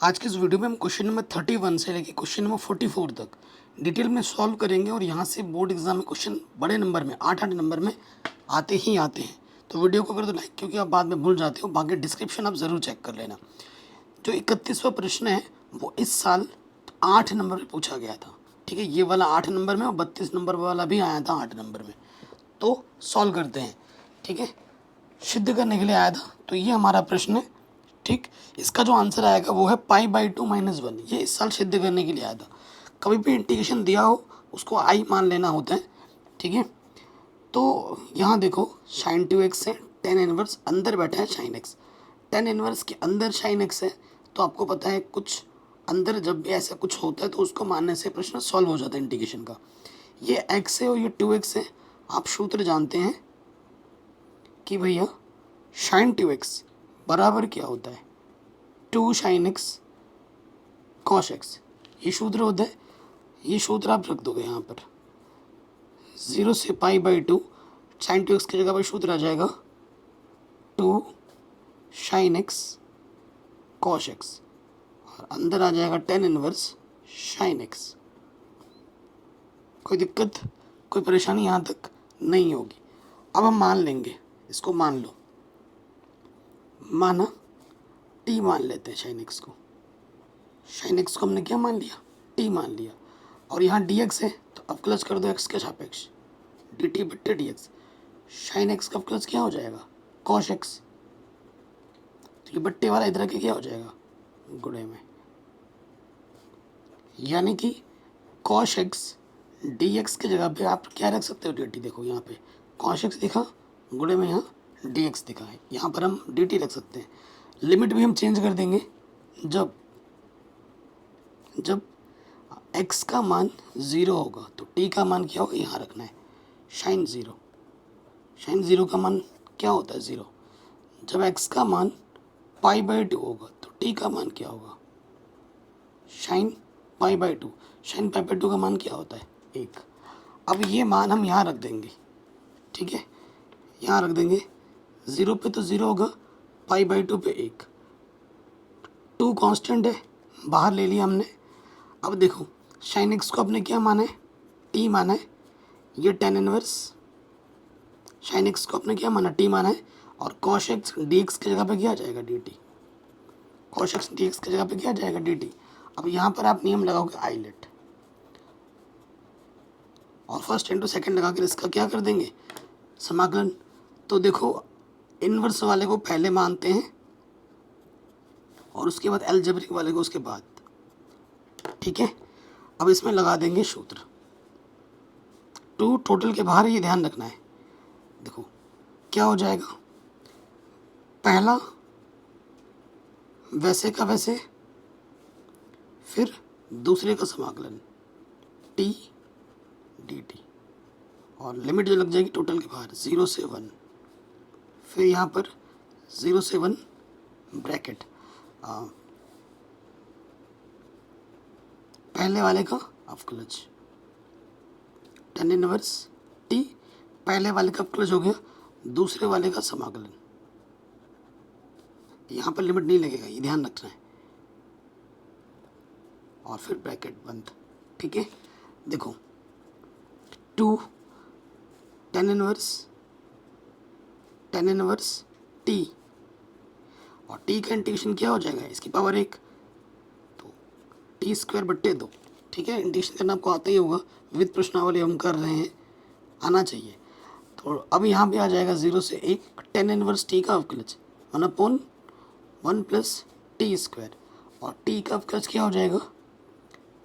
आज के इस वीडियो में हम क्वेश्चन नंबर 31 से लेके क्वेश्चन नंबर 44 तक डिटेल में सॉल्व करेंगे और यहाँ से बोर्ड एग्जाम में क्वेश्चन बड़े नंबर में 8-8 नंबर में आते ही आते हैं। तो वीडियो को कर दो लाइक, क्योंकि आप बाद में भूल जाते हो। बाकी डिस्क्रिप्शन आप ज़रूर चेक कर लेना। जो 31वां प्रश्न है वो इस साल 8 नंबर में पूछा गया था। ठीक है, ये वाला 8 नंबर में और 32 नंबर वाला भी आया था 8 नंबर में। तो सॉल्व करते हैं। ठीक है, सिद्ध करने के लिए आया था। तो ये हमारा प्रश्न है। ठीक, इसका जो आंसर आएगा वो है पाई/2 - 1। ये इस साल सिद्ध करने के लिए आया था। कभी भी इंटीग्रेशन दिया हो उसको आई मान लेना होता है। ठीक है, तो यहाँ देखो साइन 2x है, टेन इनवर्स अंदर बैठा है साइन x। टेन इनवर्स के अंदर साइन x है, तो आपको पता है कुछ अंदर जब भी ऐसा कुछ होता है तो उसको मानने से प्रश्न सॉल्व हो जाता है इंटीग्रेशन का। ये x है और ये 2x है। आप सूत्र जानते हैं कि भैया साइन 2x बराबर क्या होता है 2 साइन x कॉस x। ये सूत्र होता है। ये सूत्र आप रख दोगे यहाँ पर 0 से पाई/2। साइन 2x की जगह पर सूत्र आ जाएगा 2 साइन x कॉस x और अंदर आ जाएगा टेन इनवर्स साइन x। कोई दिक्कत, कोई परेशानी यहाँ तक नहीं होगी। अब हम मान लेंगे, इसको मान लो, माना t मान लेते हैं साइन x को। साइन x को हमने क्या मान लिया, t मान लिया। और यहाँ dx है तो अवकलज कर दो x के सापेक्ष, dt/dx। साइन x का अवकलज क्या हो जाएगा cos x। तो ये बट्टे वाला इधर के क्या हो जाएगा गुणे में, यानी कि cos x dx की जगह पे आप क्या रख सकते हो dt। देखो यहाँ पे cos x दिखा, गुणे में यहाँ dx दिखा है, यहाँ पर हम dt रख सकते हैं। लिमिट भी हम चेंज कर देंगे जब x का मान 0 होगा तो t का मान क्या होगा यहाँ रखना है साइन 0। साइन 0 का मान क्या होता है 0। जब x का मान पाई/2 होगा तो t का मान क्या होगा साइन पाई/2। साइन पाई/2 का मान क्या होता है 1। अब ये मान हम यहाँ रख देंगे। ठीक है, यहाँ रख देंगे। 0 पे तो 0 होगा, पाई/2 पे 1। 2 कांस्टेंट है, बाहर ले लिया हमने। अब देखो साइन x को अपने क्या माना है t माना है। ये टेन इनवर्स साइन x को अपने क्या माना t माना है। और cos x dx की जगह पे क्या आ जाएगा dt। cos x dx की जगह पे क्या आ जाएगा dt। अब यहाँ पर आप नियम लगाओगे आइलेट और फर्स्ट इंटू सेकेंड लगा कर इसका क्या कर देंगे समाकलन। तो देखो इनवर्स वाले को पहले मानते हैं और उसके बाद अलजेब्रिक वाले को उसके बाद। ठीक है, अब इसमें लगा देंगे सूत्र। 2 टोटल के बाहर, ये ध्यान रखना है। देखो क्या हो जाएगा, पहला वैसे का वैसे, फिर दूसरे का समाकलन t dt और लिमिट जो लग जाएगी टोटल के बाहर 0 से 1। फिर यहाँ पर 0 से 1 ब्रैकेट पहले वाले का अवकलज टेन इनवर्स t, पहले वाले का अवकलज हो गया, दूसरे वाले का समाकलन। यहाँ पर लिमिट नहीं लगेगा, ये ध्यान रखना है। और फिर ब्रैकेट बंद। ठीक है, देखो 2 टेन इनवर्स t और t का इंटीग्रेशन क्या हो जाएगा इसकी पावर 1, तो t²/2। ठीक है, इंटीग्रेशन करना आपको आता ही होगा, विविध प्रश्नावली हम कर रहे हैं, आना चाहिए। तो अब यहाँ पे आ जाएगा 0 से 1 टेन इनवर्स t का अवकलज 1/1 + t²। और t का अवकलज क्या हो जाएगा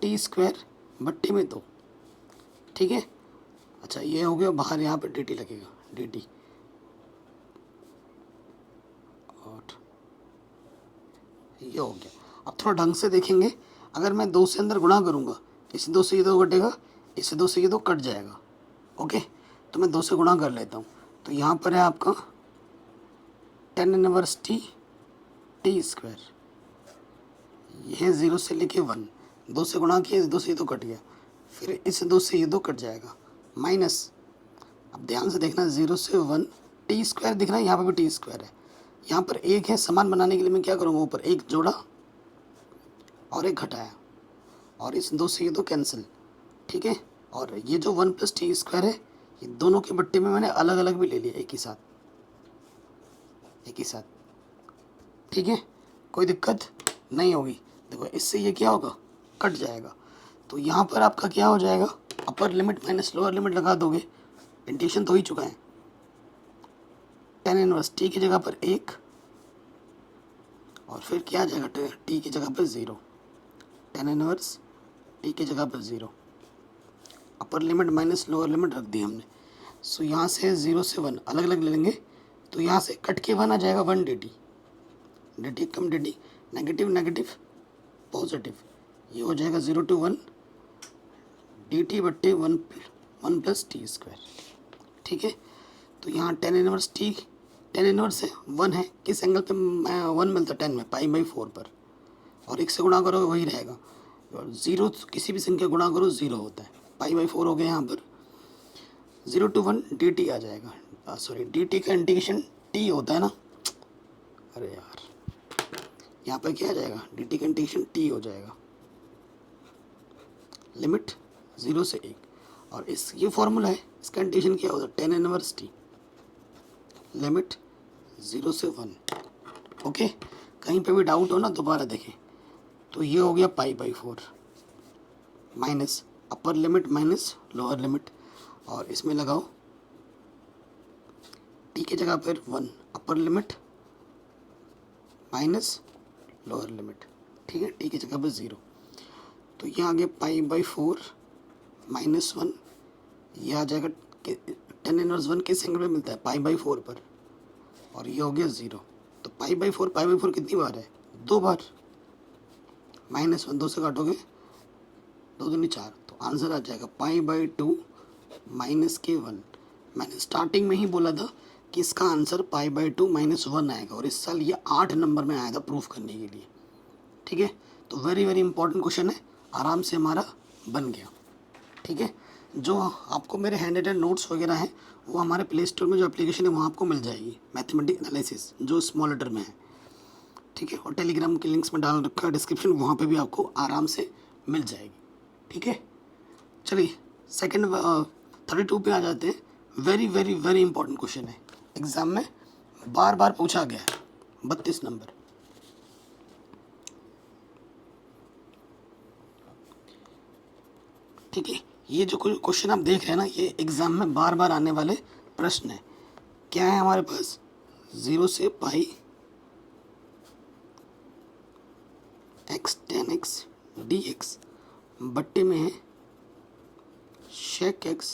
t²/2। ठीक है, अच्छा ये हो गया, बाहर यहाँ पे dt लगेगा dt। और ये हो गया। अब थोड़ा ढंग से देखेंगे, अगर मैं 2 से अंदर गुणा करूँगा, इस 2 से ये 2 कटेगा, इस 2 से ये 2 कट जाएगा। ओके, तो मैं 2 से गुणा कर लेता हूँ। तो यहाँ पर है आपका टेन इनवर्स t t²। यह 0 से लेके 1, 2 से गुणा किया, इस 2 से ये 2 कट गया, फिर इस 2 से ये 2 कट जाएगा माइनस। अब ध्यान से देखना 0 से 1 t² दिख रहा है, यहाँ पर भी t² है। यहाँ पर 1 है, समान बनाने के लिए मैं क्या करूँगा ऊपर 1 जोड़ा और एक घटाया, और इस 2 से ये 2 कैंसिल, ठीक है। और ये जो 1 + t² है, ये दोनों के बट्टे में मैंने अलग अलग भी ले लिया एक ही साथ, ठीक है, कोई दिक्कत नहीं होगी। देखो इससे ये क्या होगा, कट जाएगा। तो यहाँ पर आपका क्या हो जाएगा, अपर लिमिट माइनस लोअर लिमिट लगा दोगे, इंटीग्रेशन तो ही चुका है। tan इनवर्स t की जगह पर 1, और फिर क्या आ जाएगा, t की जगह पर 0, tan इनवर्स t की जगह पर 0, अपर लिमिट माइनस लोअर लिमिट रख दी हमने। सो यहाँ से 0 से 1 अलग अलग ले लेंगे, तो यहाँ से कट के 1 आ जाएगा, 1 dt, dt कम dt, नेगेटिव नेगेटिव पॉजिटिव, ये हो जाएगा 0 to 1 dt बट्टे 1 + t², ठीक है। तो यहाँ tan inverse t, tan inverse है 1 है, किस एंगल पे 1 मिलता है, 10 में, π/4 पर, और 1 से गुणा करोगे वही रहेगा, और 0 किसी भी संख्या गुणा करो 0 होता है, π/4 हो गया यहाँ पर। 0 to 1 dt आ जाएगा, सॉरी dt का इंटीग्रेशन t होता है ना, अरे यार यहाँ पर क्या आ जाएगा, dt का इंटीग्रेशन t हो जाएगा, लिमिट 0 से 1, और इस ये फॉर्मूला है, इसका इंटीग्रेशन क्या होता है, tan इनवर्स t, लिमिट 0 से 1, ओके। कहीं पे भी डाउट हो ना दोबारा देखें। तो ये हो गया π/4 minus upper limit minus lower limit, और इसमें लगाओ t की जगह पर 1, upper limit minus lower limit, ठीक है, t की जगह पर 0, तो ये आ गया π/4 -1, ये आ जाएगा, tan इनवर्स 1 किस एंगल में मिलता है, π/4 पर, और ये हो गया 0। तो π/4 कितनी बार है, 2 बार, -1 2 से काटोगे 2 दूनी 4, तो आंसर आ जाएगा π/2 -k1। मैंने स्टार्टिंग में ही बोला था कि इसका आंसर π/2 -1 आएगा, और इस साल ये 8 नंबर में आया था प्रूफ करने के लिए, ठीक है। तो वेरी वेरी इंपॉर्टेंट क्वेश्चन है, आराम से हमारा बन गया, ठीक है। जो आपको मेरे हैंड रिटन नोट्स वगैरह हैं वो हमारे प्ले स्टोर में जो एप्लीकेशन है वहाँ आपको मिल जाएगी, मैथमेटिक एनालिसिस जो स्मॉल लेटर में है, ठीक है, और टेलीग्राम के लिंक्स में डाल रखा है डिस्क्रिप्शन, वहाँ पे भी आपको आराम से मिल जाएगी, ठीक है। चलिए सेकंड 32 पे आ जाते हैं। Very very very important question है, एग्ज़ाम में बार बार पूछा गया है, 32 नंबर। ठीक है, ये जो क्वेश्चन आप देख रहे हैं ना, ये एग्ज़ाम में बार बार आने वाले प्रश्न है। क्या है हमारे पास, 0 से पाई x tan x dx बट्टे में है sec x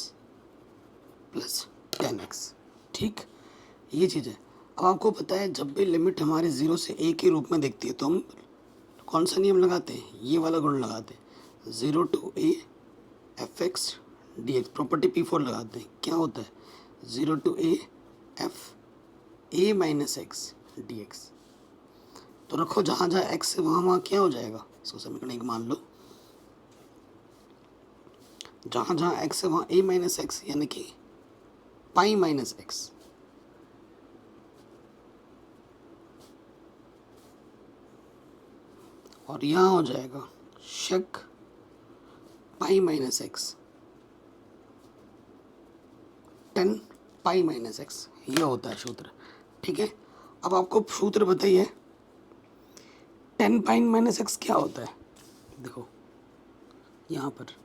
plus tan x, ठीक, ये चीज़ है। अब आपको पता है जब भी लिमिट हमारे 0 से a के रूप में दिखती है तो हम कौन सा नियम लगाते हैं, ये वाला गुण लगाते हैं, 0 to a fx dx, property P4 लगाते हैं। क्या होता है, 0 to a f a minus x dx, तो रखो जहाँ जहाँ x है वहाँ क्या हो जाएगा, इसको समीकरण एक मान लो, जहाँ जहाँ x है वहाँ a माइनस एक्स, यानी कि पाई माइनस एक्स, और यहाँ हो जाएगा shake pi minus x, 10 pi minus x, ये होता है सूत्र, ठीक है। अब आपको सूत्र बताइए 10 पाई माइनस एक्स क्या होता है, देखो यहाँ पर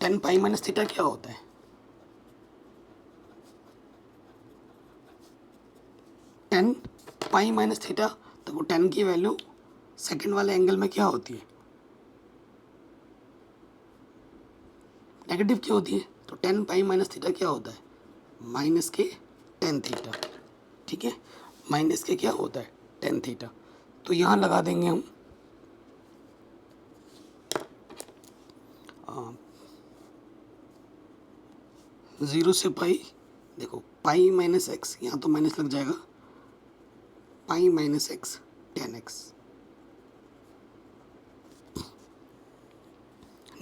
10 पाई माइनस थीटा क्या होता है, 10 पाई माइनस थीटा, तो वो 10 की वैल्यू सेकंड वाले एंगल में क्या होती है, नेगेटिव क्या होती है, तो 10 पाई माइनस थीटा क्या होता है, माइनस के 10 थीटा, ठीक है, माइनस के क्या होता है 10 थीटा। तो यहाँ लगा देंगे हम 0 से पाई, देखो पाई माइनस एक्स, यहाँ तो माइनस लग जाएगा, pi minus x ten x,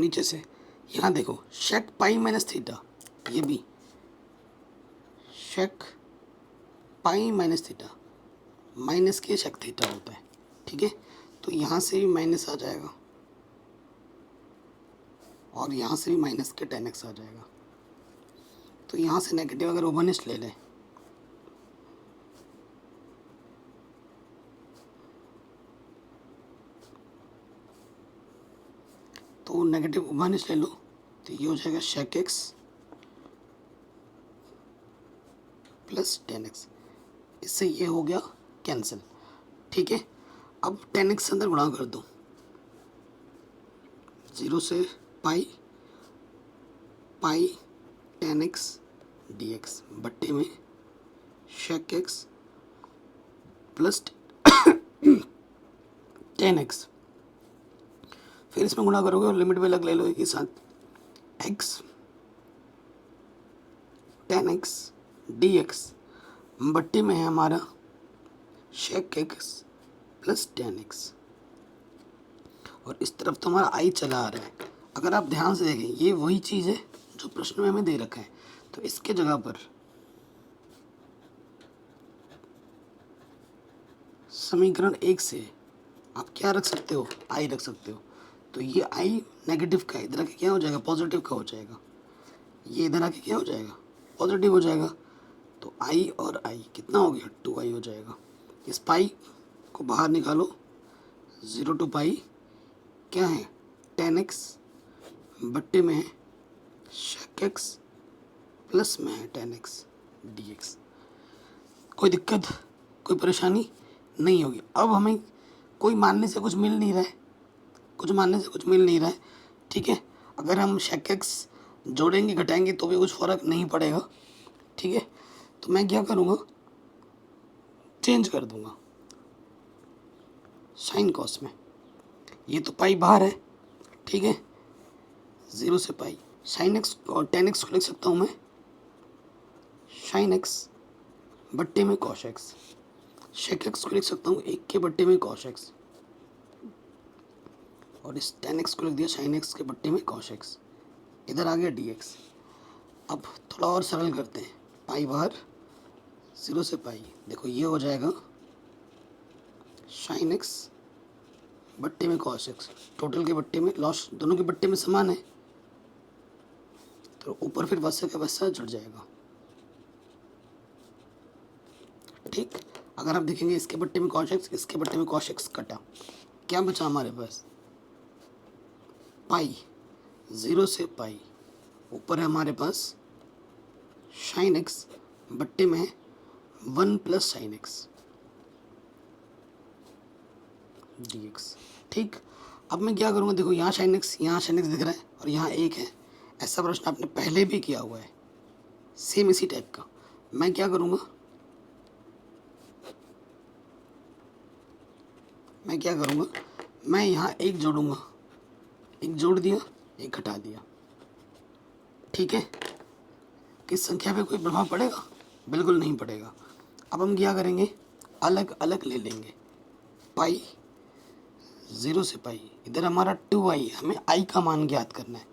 नीचे से यहाँ देखो शेक पाई माइनस थीटा, ये भी shake pi minus theta, minus के शेक थीटा होता है, ठीक है, तो यहाँ से भी माइनस आ जाएगा और यहाँ से भी माइनस के 10x आ जाएगा। तो यहाँ से नेगेटिव अगर ओवनिस्ट ले लें तो नेगेटिव ओवनिस्ट ले लो तो ये हो जाएगा शेक एक्स प्लस 10x। इससे ये हो गया कैंसिल। ठीक है, अब 10x अंदर गुणा कर दो, 0 से पाई 10x dx बट्टे में शेक एक्स प्लस 10x। फिर इसमें गुणा करोगे और लिमिट में अलग ले लो एक ही साथ, x 10x dx बट्टे में है हमारा शेक एक्स प्लस 10x और इस तरफ तो हमारा आई चला आ रहा है। अगर आप ध्यान से देखें ये वही चीज़ है जो प्रश्न में हमें दे रखा है, तो इसके जगह पर समीकरण 1 से आप क्या रख सकते हो, आई रख सकते हो। तो ये आई नेगेटिव का इधर आके क्या हो जाएगा, पॉजिटिव का हो जाएगा। ये इधर आके क्या हो जाएगा, पॉजिटिव हो जाएगा। तो आई और आई कितना हो गया, 2i हो जाएगा। इस पाई को बाहर निकालो, 0 to पाई क्या है 10x बट्टे में है शेक एक्स प्लस में है 10x dx। कोई दिक्कत, कोई परेशानी नहीं होगी। अब हमें कोई मानने से कुछ मिल नहीं रहा है, कुछ मानने से कुछ मिल नहीं रहा है। ठीक है, अगर हम शेक एक्स जोड़ेंगे घटाएंगे तो भी कुछ फ़र्क नहीं पड़ेगा। ठीक है, तो मैं क्या करूँगा, चेंज कर दूँगा साइन कॉस में। ये तो पाई बाहर है, ठीक है, 0 से पाई साइन एक्स और 10x को लिख सकता हूँ मैं साइन एक्स बट्टे में कॉस एक्स। शेक एक्स को लिख सकता हूँ 1 के बट्टे में कॉस एक्स और इस 10x को लिख दिया साइन एक्स के बट्टे में कॉस एक्स। इधर आ गया dx। अब थोड़ा और सरल करते हैं, पाई बाहर 0 से पाई, देखो ये हो जाएगा साइन एक्स बट्टे में कॉस एक्स। टोटल के बट्टे में लॉस, दोनों के बट्टे में समान है तो ऊपर फिर वैसे का वैसा जुड़ जाएगा। ठीक, अगर आप देखेंगे इसके बट्टे में कॉस एक्स, इसके बट्टे में कॉस एक्स कटा, क्या बचा हमारे पास, पाई 0 से पाई, ऊपर है हमारे पास साइन एक्स बट्टे में 1 प्लस साइन एक्स dx। ठीक, अब मैं क्या करूँगा, देखो यहाँ साइन एक्स दिख रहा है और यहाँ 1 है। ऐसा प्रश्न आपने पहले भी किया हुआ है सेम इसी टाइप का। मैं क्या करूँगा, मैं यहाँ 1 जोड़ूंगा, 1 जोड़ दिया 1 घटा दिया। ठीक है, किस संख्या पे कोई प्रभाव पड़ेगा, बिल्कुल नहीं पड़ेगा। अब हम क्या करेंगे, अलग अलग ले लेंगे। पाई 0 से पाई, इधर हमारा 2i, हमें i का मान ज्ञात करना है।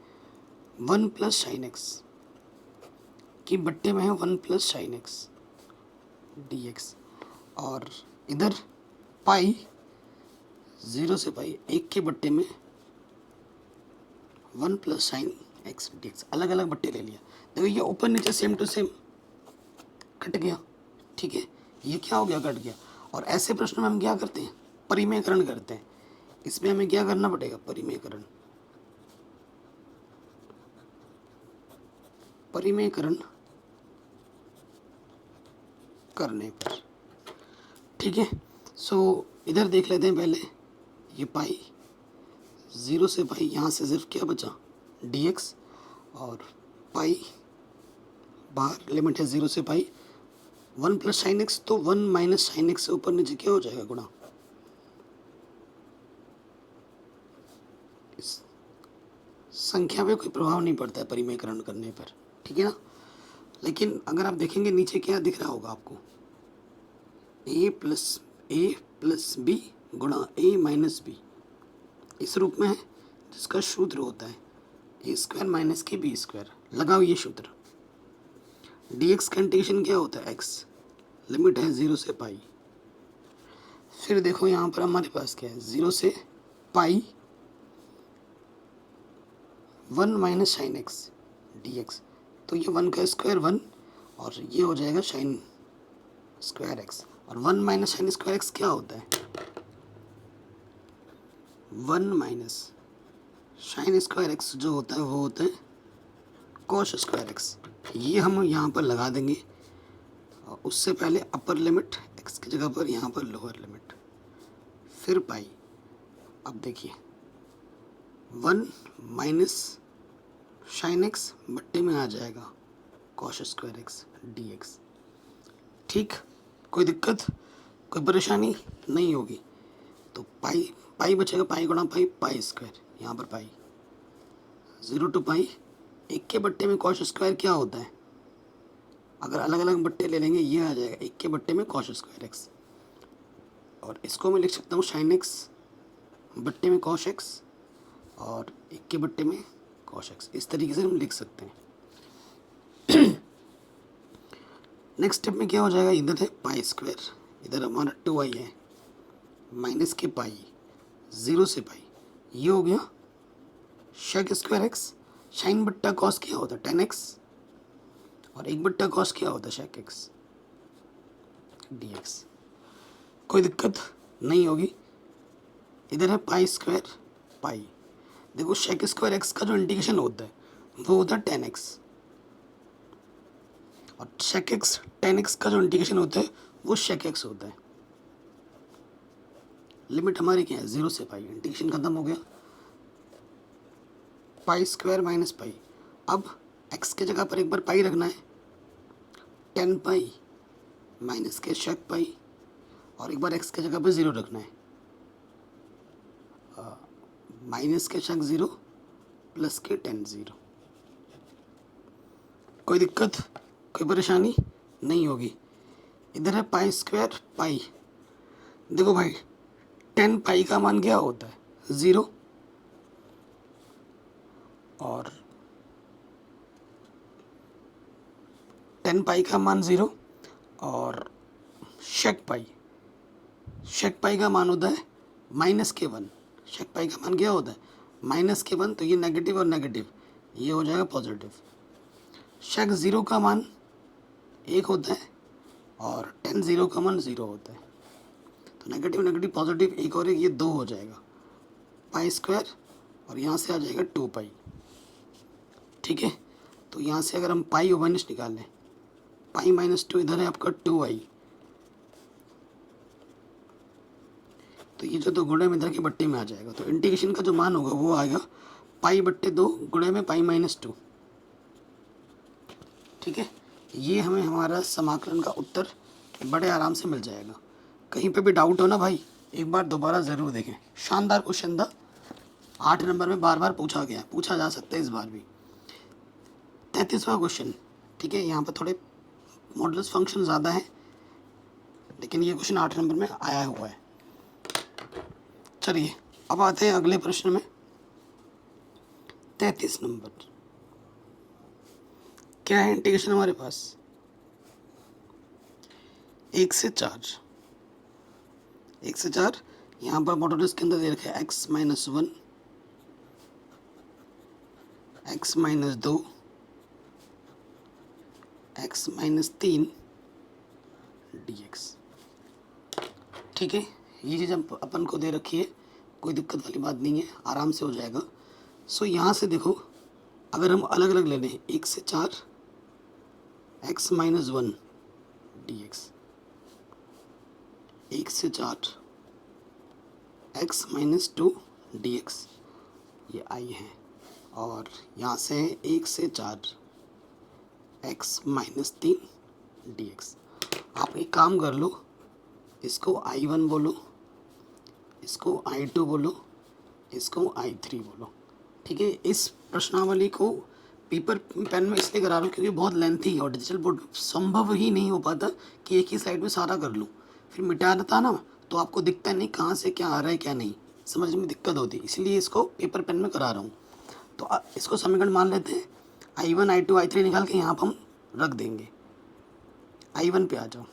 1 प्लस साइन एक्स की बट्टे में है 1 प्लस साइन एक्स dx और इधर पाई 0 से पाई 1 के बट्टे में 1 प्लस साइन एक्स dx। अलग अलग बट्टे ले लिया। देखो ये ऊपर नीचे सेम टू सेम कट गया। ठीक है, ये क्या हो गया, कट गया। और ऐसे प्रश्न में हम क्या करते हैं, परिमेयकरण करते हैं। इसमें हमें क्या करना पड़ेगा, परिमेयकरण करने पर। ठीक है, सो इधर देख लेते हैं पहले, ये पाई 0 से पाई, यहाँ से सिर्फ क्या बचा dx और पाई बाहर, लिमिट है 0 से पाई, 1 प्लस साइन एक्स, तो 1 माइनस साइन एक्स से ऊपर नीचे क्या हो जाएगा, गुणा। इस संख्या पे कोई प्रभाव नहीं पड़ता है परिमेयकरण करने पर, ठीक है ना। लेकिन अगर आप देखेंगे नीचे क्या दिख रहा होगा आपको, a प्लस बी गुणा a माइनस बी, इस रूप में है जिसका सूत्र होता है ए स्क्वायर माइनस के बी स्क्वायर। लगाओ ये सूत्र, dx का इंटीग्रेशन क्या होता है x, लिमिट है 0 से पाई, फिर देखो यहाँ पर हमारे पास क्या है, 0 से पाई 1 minus sine x D x. तो ये 1 का स्क्वायर 1 और ये हो जाएगा साइन स्क्वायर एक्स। और 1 माइनस साइन स्क्वायर एक्स क्या होता है, 1 माइनस साइन स्क्वायर एक्स जो होता है वो होता है कॉस स्क्वायर एक्स। ये हम यहाँ पर लगा देंगे और उससे पहले अपर लिमिट एक्स की जगह पर यहाँ पर लोअर लिमिट, फिर पाई। अब देखिए 1 माइनस साइन एक्स बट्टे में आ जाएगा cos square x D x. ठीक, कोई दिक्कत कोई परेशानी नहीं होगी। तो पाई पाई बचेगा, पाई गुणा पाई, पाई स्क्वायर, यहाँ पर पाई 0 टू पाई। एक के बट्टे में कॉस स्क्वायर क्या होता है, अगर अलग अलग बट्टे ले लेंगे ये आ जाएगा एक के बट्टे में कॉस स्क्वायर एक्स। और इसको मैं लिख सकता हूँ साइन एक्स बट्टे में कॉस एक्स और एक के बट्टे में कॉस एक्स। इस तरीके से हम लिख सकते हैं। नेक्स्ट स्टेप में क्या हो जाएगा, इधर है पाई स्क्वायर, इधर हमारा 2i है, माइनस के पाई 0 से पाई, ये हो गया शेक स्क्वायर एक्स। साइन बट्टा कॉस क्या होता है 10x और एक बट्टा कॉस क्या होता है शेक एक्स dx। कोई दिक्कत नहीं होगी। इधर है पाई स्क्वायर पाई। देखो शेक स्क्वायर एक्स का जो इंटीग्रेशन होता है वो होता है 10x और शेक एक्स 10x का जो इंटीग्रेशन होता है वो शेक एक्स होता है। लिमिट हमारी क्या है 0 से पाई, इंटीग्रेशन खत्म हो गया, पाई स्क्वायर माइनस पाई। अब x के जगह पर एक बार पाई रखना है, 10 पाई माइनस के शेक पाई और एक बार x के जगह पर 0 रखना है, माइनस के शेक 0 प्लस के 10 0। कोई दिक्कत कोई परेशानी नहीं होगी। इधर है पाई स्क्वायर पाई। देखो भाई 10 पाई का मान क्या होता है 0 और 10 पाई का मान 0 और शेक पाई का मान होता है माइनस के 1। शेक पाई का मान क्या होता है माइनस के 1, तो ये नेगेटिव और नेगेटिव ये हो जाएगा पॉजिटिव। शेक 0 का मान 1 होता है और 10 0 का मान 0 होता है, तो नेगेटिव नेगेटिव पॉजिटिव 1 और 1 ये 2 हो जाएगा पाई स्क्वायर और यहाँ से आ जाएगा 2 पाई। ठीक है, तो यहाँ से अगर हम पाई और माइनस निकाल लें, पाई माइनस 2 इधर है आपका 2i, तो ये जो 2 गुणे में इधर के बट्टे में आ जाएगा, तो इंटीग्रेशन का जो मान होगा वो आएगा पाई बट्टे 2 गुणे में पाई माइनस 2। ठीक है, ये हमें हमारा समाकलन का उत्तर बड़े आराम से मिल जाएगा। कहीं पे भी डाउट हो ना भाई एक बार दोबारा ज़रूर देखें। शानदार क्वेश्चन था, 8 नंबर में बार बार पूछा गया, पूछा जा सकता है इस बार भी। 33वां क्वेश्चन। ठीक है, यहाँ पर थोड़े मॉडुलस फंक्शन ज़्यादा है लेकिन ये क्वेश्चन 8 नंबर में आया हुआ है। चलिए अब आते हैं अगले प्रश्न में। 33 नंबर क्या है, इंटीग्रेशन हमारे पास 1 से 4। 1 से 4 यहाँ पर मॉडुलस के अंदर दे रखा है x minus 1, x minus 2, x minus 3 dx। ठीक है, ये चीज़ अपन को दे रखी है, कोई दिक्कत वाली बात नहीं है, आराम से हो जाएगा। सो यहाँ से देखो अगर हम अलग अलग ले लें 1 से 4 x माइनस 1 dx, 1 से 4 x माइनस 2 dx ये आई है, और यहाँ से 1 से 4 x माइनस 3 dx। आप एक काम कर लो, इसको I1 बोलो, इसको I2 बोलो, इसको I3 बोलो। ठीक है, इस प्रश्नावली को पेपर पेन में इसलिए करा रहा हूँ क्योंकि बहुत लेंथी है और डिजिटल बोर्ड संभव ही नहीं हो पाता कि एक ही स्लाइड में सारा कर लूँ, फिर मिटा देता ना तो आपको दिखता नहीं कहाँ से क्या आ रहा है क्या नहीं, समझने में दिक्कत होती है, इसलिए इसको पेपर पेन में करा रहा हूँ। तो इसको समीकरण मान लेते हैं, I1 I2 I3 निकाल के यहाँ पर हम रख देंगे। I1 पे आ जाओ,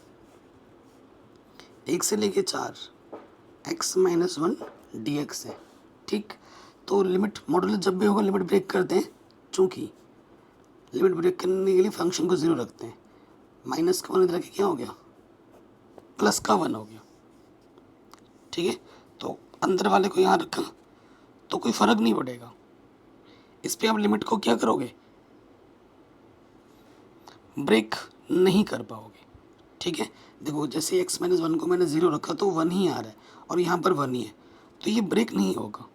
1 से लेके 4 x minus one D x है, ठीक। तो लिमिट मॉडुलस जब भी होगा लिमिट ब्रेक करते हैं, चूँकि लिमिट ब्रेक करने के लिए फंक्शन को ज़ीरो रखते हैं। माइनस का वन इधर के क्या हो गया, प्लस का वन हो गया, ठीक है। तो अंदर वाले को यहाँ रखा तो कोई फ़र्क नहीं पड़ेगा। इस पर आप लिमिट को क्या करोगे, ब्रेक नहीं कर पाओगे, ठीक है। देखो जैसे एक्स माइनस वन को मैंने ज़ीरो रखा तो वन ही आ रहा है और यहाँ पर वन ही है, तो ये ब्रेक नहीं होगा,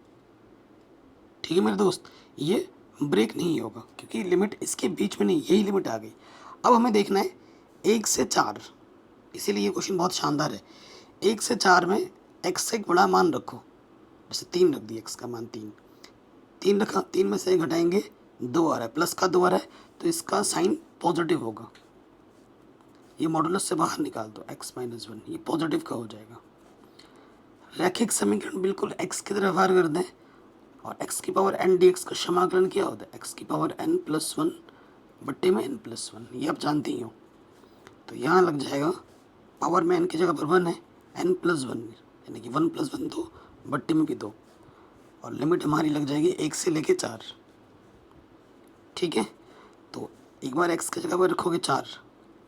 ठीक है मेरे दोस्त, ये ब्रेक नहीं होगा क्योंकि लिमिट इसके बीच में नहीं, यही लिमिट आ गई। अब हमें देखना है 1 से 4, इसीलिए ये क्वेश्चन बहुत शानदार है। 1 से 4 में एक्स से एक बड़ा मान रखो, जैसे 3 रख दिया, एक्स का मान 3 रखा, 3 में से घटाएंगे 2 आ रहा है, प्लस का 2 आ रहा है तो इसका साइन पॉजिटिव होगा। ये मॉडुलस से बाहर निकाल दो, एक्स माइनस वन, ये पॉजिटिव का हो जाएगा। रैखिक समीकरण बिल्कुल एक्स की तरफ वार कर दें और एक्स की पावर एन डी एक्स का समाकलन क्या होता है, एक्स की पावर एन प्लस वन बट्टे में एन प्लस वन, ये आप जानते ही हो। तो यहाँ लग जाएगा पावर में एन की जगह पर वन है, एन प्लस वन यानी कि वन प्लस वन दो, बट्टे में भी दो, और लिमिट हमारी लग जाएगी 1 से लेके 4, ठीक है। तो एक बार एक्स की जगह पर रखोगे 4,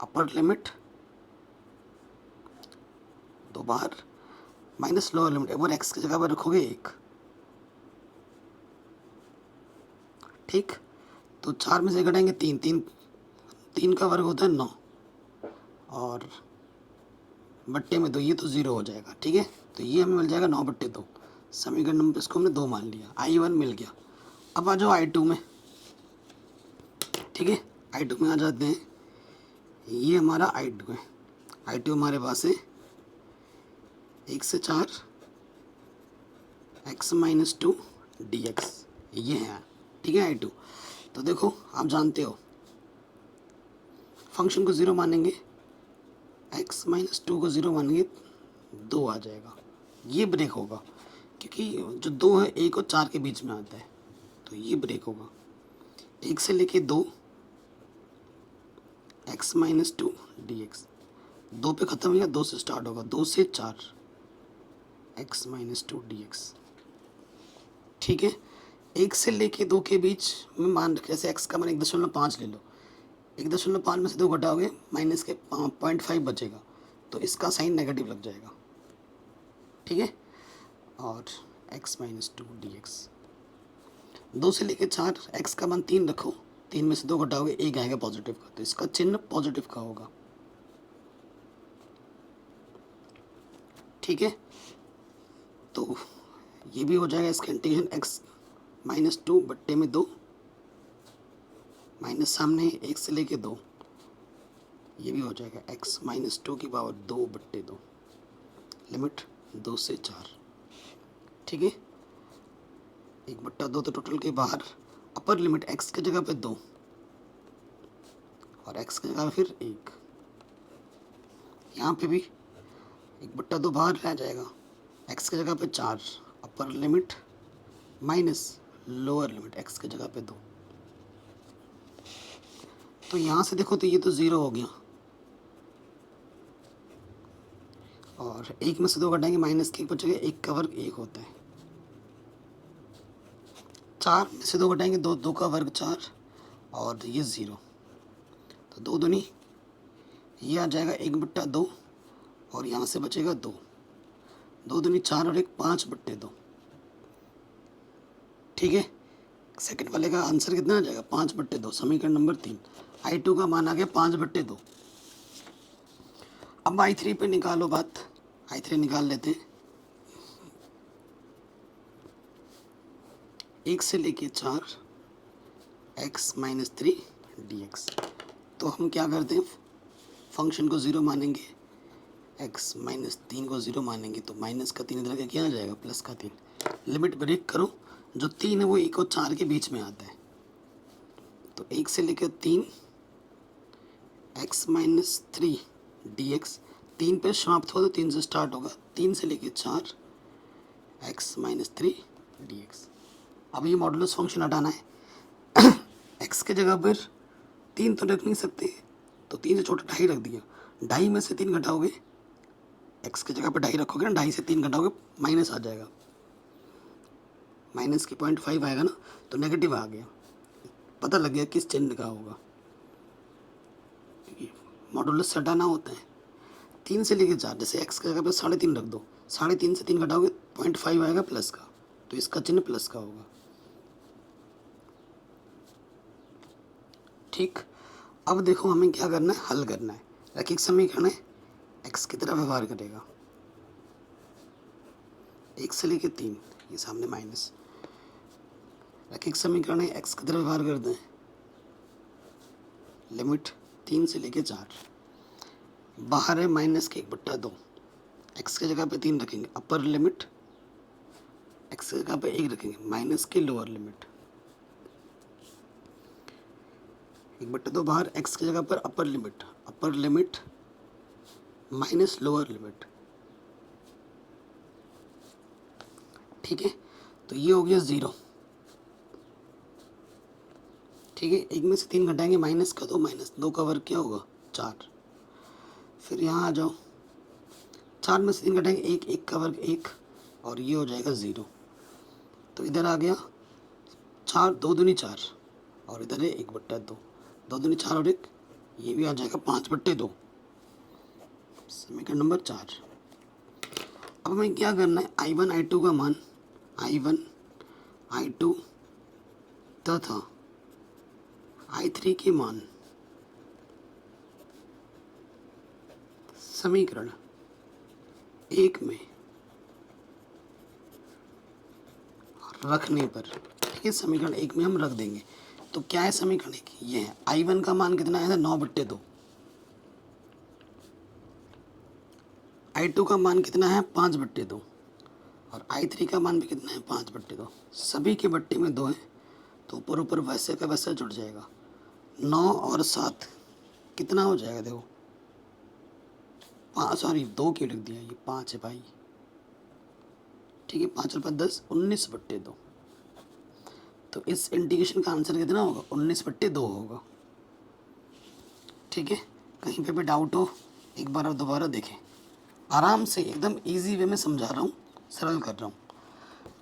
अपर लिमिट, दो बार माइनस लोअर लिमिट, एक बार एक्स की जगह पर रखोगे 1, ठीक। तो 4 में से घटाएंगे 3, 3 का वर्ग होता है 9 और बट्टे में 2, ये तो 0 हो जाएगा, ठीक है। तो ये हमें मिल जाएगा 9 बट्टे 2, समीकरण नंबर इसको हमने 2 मान लिया, I1 मिल गया। अब आ जाओ I2 में, ठीक है। I2 में आ जाते हैं, ये हमारा I2 है। I2 हमारे पास है 1 से 4 x minus two D x, ये है, ठीक है I2। तो देखो आप जानते हो फंक्शन को 0 मानेंगे, एक्स माइनस टू को 0 मानेंगे, 2 आ जाएगा, ये ब्रेक होगा क्योंकि जो 2 है 1 और 4 के बीच में आता है, तो ये ब्रेक होगा। 1 से लेके 2 x minus two D x, 2 पे ख़त्म या 2 से स्टार्ट होगा, 2 से 4 x minus two D x, ठीक है। 1 से लेके 2 के बीच में मान रखे, जैसे एक्स का मान 1.5 ले लो, 1.5 में से 2 घटाओगे माइनस के 0.5 बचेगा, तो इसका साइन नेगेटिव लग जाएगा, ठीक है। और x minus two D x, 2 से लेके 4 एक्स का मान 3 रखो, 3 में से 2 घटाओगे 1 आएगा पॉजिटिव का, तो इसका चिन्ह पॉजिटिव का होगा, ठीक है। तो ये भी हो जाएगा इसका इंटीग्रेशन, एक्स माइनस टू बट्टे में 2, माइनस सामने 1 से लेके 2, ये भी हो जाएगा एक्स माइनस टू की पावर 2 बट्टे 2, लिमिट 2 से 4, ठीक है। 1 बट्टा 2 तो टोटल के बाहर, अपर लिमिट एक्स की जगह पे 2 और एक्स की जगह फिर 1, यहाँ पे भी 1 बट्टा 2 बाहर रह जाएगा, एक्स की जगह पे 4, अपर limit minus lower limit x की जगह पे 2। तो यहाँ से देखो तो ये तो 0 हो गया और 1 में से 2 घटाएंगे माइनस के 1 बचेगा, 1 का वर्ग 1 होता है, 4 में से 2 घटाएंगे 2, 2 का वर्ग 4 और ये 0, तो 2 दूनी ये आ जाएगा 1 बट्टा 2 और यहाँ से बचेगा 2, 2 दूनी 4 और 1 5 बट्टे 2, ठीक है। सेकंड वाले का आंसर कितना आ जाएगा 5 बट्टे 2, समीकरण नंबर 3, I2 का मान आ गया 5 बट्टे 2। अब I3 पे निकालो बात, I3 निकाल लेते हैं, 1 से लेके 4 एक्स माइनस 3 डी एक्स। तो हम क्या करते हैं, फंक्शन को 0 मानेंगे, एक्स माइनस 3 को 0 मानेंगे, तो माइनस का 3 इधर का क्या आ जाएगा, प्लस का 3, लिमिट ब्रेक करो, जो 3 है वो 1 और 4 के बीच में आता है, तो 1 से लेकर 3 एक्स माइनस 3 डी एक्स, 3 पे समाप्त हो तो 3 से स्टार्ट होगा, 3 से लेकर 4 एक्स माइनस 3 डी एक्स। अब ये मॉडुलस फंक्शन हटाना है, एक्स के जगह पर 3 तो रख नहीं सकते, तो 3 से छोटा 2.5 रख दिया, 2.5 में से 3 घटाओगे एक्स की जगह पे 2.5 रखोगे ना, 2.5 से 3 घटाओगे माइनस आ जाएगा, माइनस की 0.5 आएगा ना, तो नेगेटिव आ गया, पता लग गया किस चिन्ह का होगा, मॉडुलस से हटाना होता है। 3 से लेके 4, जैसे एक्स की जगह पे 3.5 रख दो, 3.5 से 3 घटाओगे 0.5 आएगा प्लस का, तो इसका चिन्ह प्लस का होगा। ठीक, अब देखो हमें क्या करना है, हल करना है। रैखिक समीकरण है, एक्स की तरह व्यवहार करेगा, 1 से लेके 3, ये सामने माइनस। रैखिक समीकरण है, एक्स की तरह व्यवहार करते हैं, लिमिट 3 से लेके 4, बाहर है माइनस के 1/2, एक्स की जगह पे 3 रखेंगे, अपर लिमिट, एक्स की जगह पे 1 रखेंगे, माइनस की लोअर लिमिट, 1/2 बाहर, एक्स की जगह पर अपर लिमिट माइनस लोअर लिमिट। ठीक है, तो ये हो गया 0। ठीक है, 1 में से 3 घटाएंगे, माइनस का 2, माइनस 2 का वर्ग क्या होगा 4। फिर यहाँ आ जाओ, 4 में से 3 घटाएंगे 1, 1 का वर्ग 1, और ये हो जाएगा 0। तो इधर आ गया 4, 2 दूनी 4, और इधर है 1/2, 2 दूनी 4 और 1, ये भी आ जाएगा 5/2, समीकरण नंबर 4। अब हमें क्या करना है, I1 I2 का मान, I1 I2 तथा I3 के मान समीकरण 1 में रखने पर, ठीक है, समीकरण 1 में हम रख देंगे। तो क्या है समीकरण 1, ये है, I1 का मान कितना है 9/2, I2 का मान कितना है 5/2, और I3 का मान भी कितना है 5/2। सभी के बट्टे में 2 है, तो ऊपर ऊपर वैसे का वैसा जुड़ जाएगा। 9 और 7 कितना हो जाएगा, देखो 5, सॉरी 2 क्यों लिख दिया, ये 5 है भाई। ठीक है, 5 और 5 10, 19/2। तो इस इंटीग्रेशन का आंसर कितना होगा 19/2 होगा। ठीक है, कहीं पे भी डाउट हो एक बार और दोबारा देखें, आराम से एकदम इजी वे में समझा रहा हूँ, सरल कर रहा हूँ।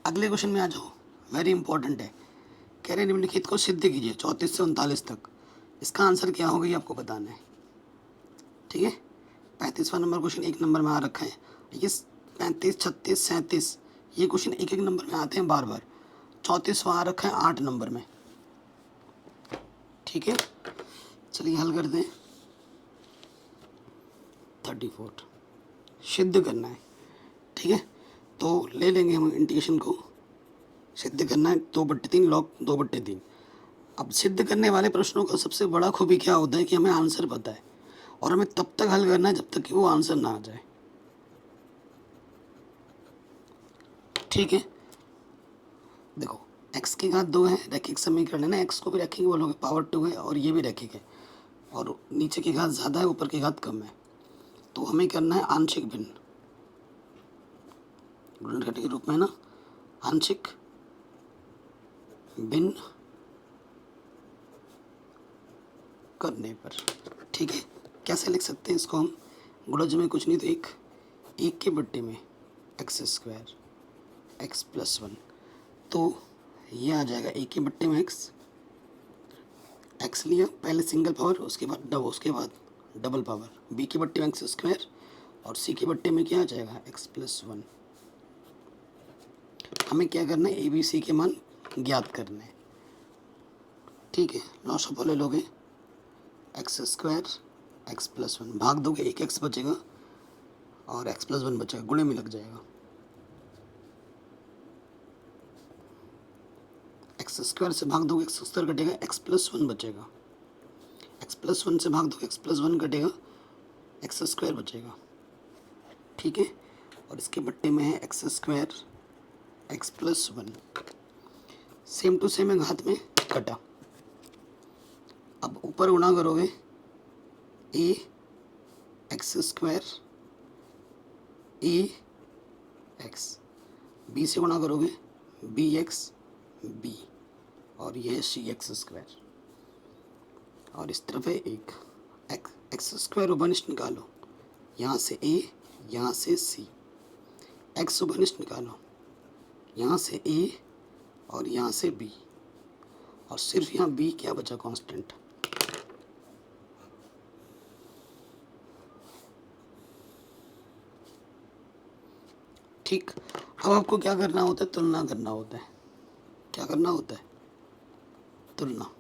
अगले क्वेश्चन में आ जाओ, वेरी इंपॉर्टेंट है, कह रहे निम्नलिखित को सिद्ध कीजिए 34 से 39 तक। इसका आंसर क्या होगा ये आपको बताना है। ठीक है, 35वां नंबर क्वेश्चन 1 नंबर में आ रखा है, ये 35, 36, 37 ये क्वेश्चन 1 नंबर में आते हैं बार बार। 34वां आ रखा है 8 नंबर में। ठीक है, चलिए हल करते हैं। 34 सिद्ध करना है। ठीक है, तो ले लेंगे हम इंटीग्रेशन को, सिद्ध करना है 2/3 लॉग 2/3। अब सिद्ध करने वाले प्रश्नों का सबसे बड़ा खूबी क्या होता है कि हमें आंसर पता है, और हमें तब तक हल करना है जब तक कि वो आंसर ना आ जाए। ठीक है, देखो x की घात 2 है, रैखिक समीकरण है ना, x को भी रैखिक बोलोगे, पावर 2 है, और ये भी रैखिक है, और नीचे की घात ज़्यादा है, ऊपर की घात कम है, तो हमें करना है आंशिक भिन्न, गुणन घटाव के रूप में ना, आंशिक भिन्न करने पर। ठीक है, कैसे लिख सकते हैं इसको हम, गुणज में कुछ नहीं तो एक के बट्टे में x² x+1, तो ये आ जाएगा 1 के बट्टे में x लिया, पहले सिंगल पावर, उसके बाद डबल पावर, b के बट्टे में x², और c के बट्टे में क्या आ जाएगा x+1। हमें क्या करना है, a b c के मान ज्ञात करने हैं। ठीक है, लॉस ऑफ ले लोगे, x² x+1 भाग दोगे, 1x बचेगा और x+1 बचेगा, गुणे में लग जाएगा, x² से भाग दोगे x² कटेगा, x+1 बचेगा, x+1 से भाग दोगे x+1 कटेगा, x² बचेगा। ठीक है, और इसके बट्टे में है x² x+1, same to same है, घात में कटा। अब ऊपर गुणा करोगे a x² a x, b से गुणा करोगे bx b, और यह है cx², और इस तरफ है एक x² उभनिष्ठ निकालो, यहाँ से a यहाँ से सी, एक्स सुपरनिस्ट निकालो, यहाँ से ए और यहाँ से बी, और सिर्फ यहाँ बी क्या बचा कांस्टेंट। ठीक, अब आपको क्या करना होता है, तुलना करना होता है। क्या करना होता है, तुलना।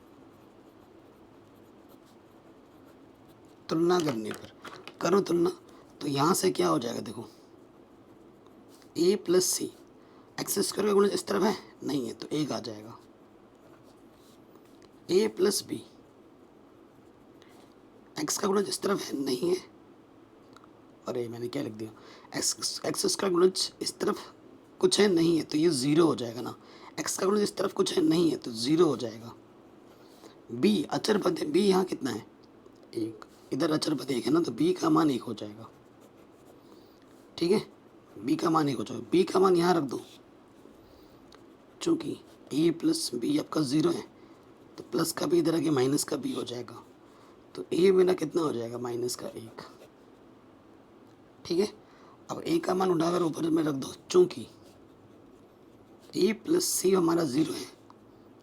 तुलना करने पर करो तुलना, तो यहाँ से क्या हो जाएगा, देखो ए प्लस सी, एक्स स्क्वायर का गुणज इस तरफ है नहीं है तो एक आ जाएगा, ए प्लस बी, एक्स का गुणज इस तरफ है नहीं है, अरे मैंने क्या लिख दिया, एक्स स्क्वायर गुणज इस तरफ कुछ है नहीं है तो ये ज़ीरो हो जाएगा ना, एक्स का गुणज इस तरफ कुछ है नहीं है तो ज़ीरो हो जाएगा। बी अचर पद है, बी यहाँ कितना है, एक, इधर अचर पद एक है ना, तो बी का मान एक हो जाएगा। ठीक है, बी का मान एक हो जाएगा, बी का मान यहाँ रख दो, चूँकि ए प्लस बी आपका ज़ीरो है तो प्लस का भी इधर आके माइनस का बी हो जाएगा, तो ए मेरा कितना हो जाएगा, माइनस का एक। ठीक है, अब ए का मान उठाकर ऊपर में रख दो, चूँकि ए प्लस सी हमारा ज़ीरो है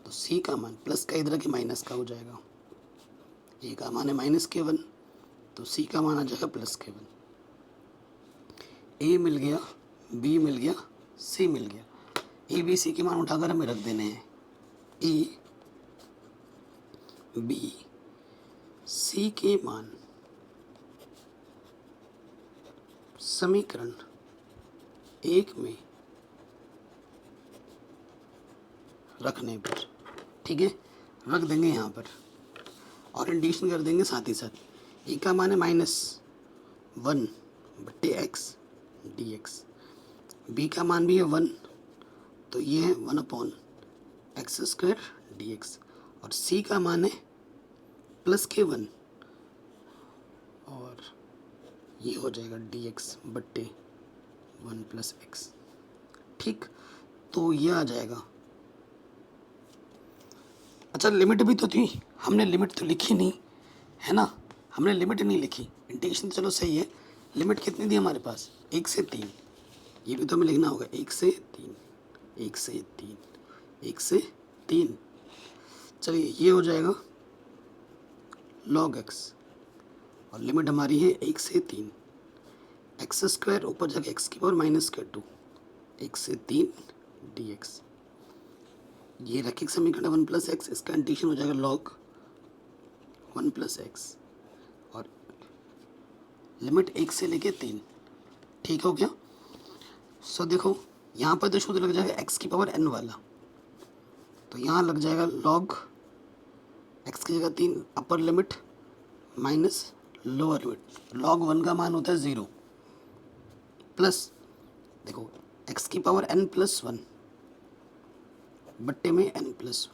तो सी का मान प्लस का इधर आके माइनस का हो जाएगा, ए का मान है -k1 तो सी का मान आ जाएगा +k1। ए मिल गया, बी मिल गया, सी मिल गया, ए बी सी के मान उठाकर हमें रख देने हैं, ए बी सी के मान समीकरण एक में रखने पर, ठीक है, रख देंगे यहाँ पर और इंडिकेशन कर देंगे साथ ही साथ, ए का मान है -1/x dx, बी का मान भी है 1 तो ये है 1/x² dx, और सी का मान है +k1 और ये हो जाएगा dx/1 + x। ठीक, तो ये आ जाएगा। अच्छा, लिमिट भी तो थी, हमने लिमिट तो लिखी नहीं है ना, हमने लिमिट नहीं लिखी, इंटीग्रेशन चलो सही है, लिमिट कितनी थी हमारे पास, 1 से 3, ये भी तो हमें लिखना होगा, 1 से 3, 1 से 3, 1 से 3, चलिए ये हो जाएगा log x, और लिमिट हमारी है 1 से 3, x² ऊपर जाके x की पावर -2, 1 से 3 dx, ये रखिए समीकरण 1 + x, इसका इंटीग्रेशन हो जाएगा log 1 + x, और लिमिट 1 से लेके 3, ठीक हो गया। सो देखो यहाँ पर तो शुद्ध लग जाएगा x की पावर n वाला, तो यहाँ लग जाएगा log x की जगह 3 अपर limit minus lower limit, log 1 का मान होता है 0 प्लस, देखो x की पावर n + 1 बट्टे में n + 1,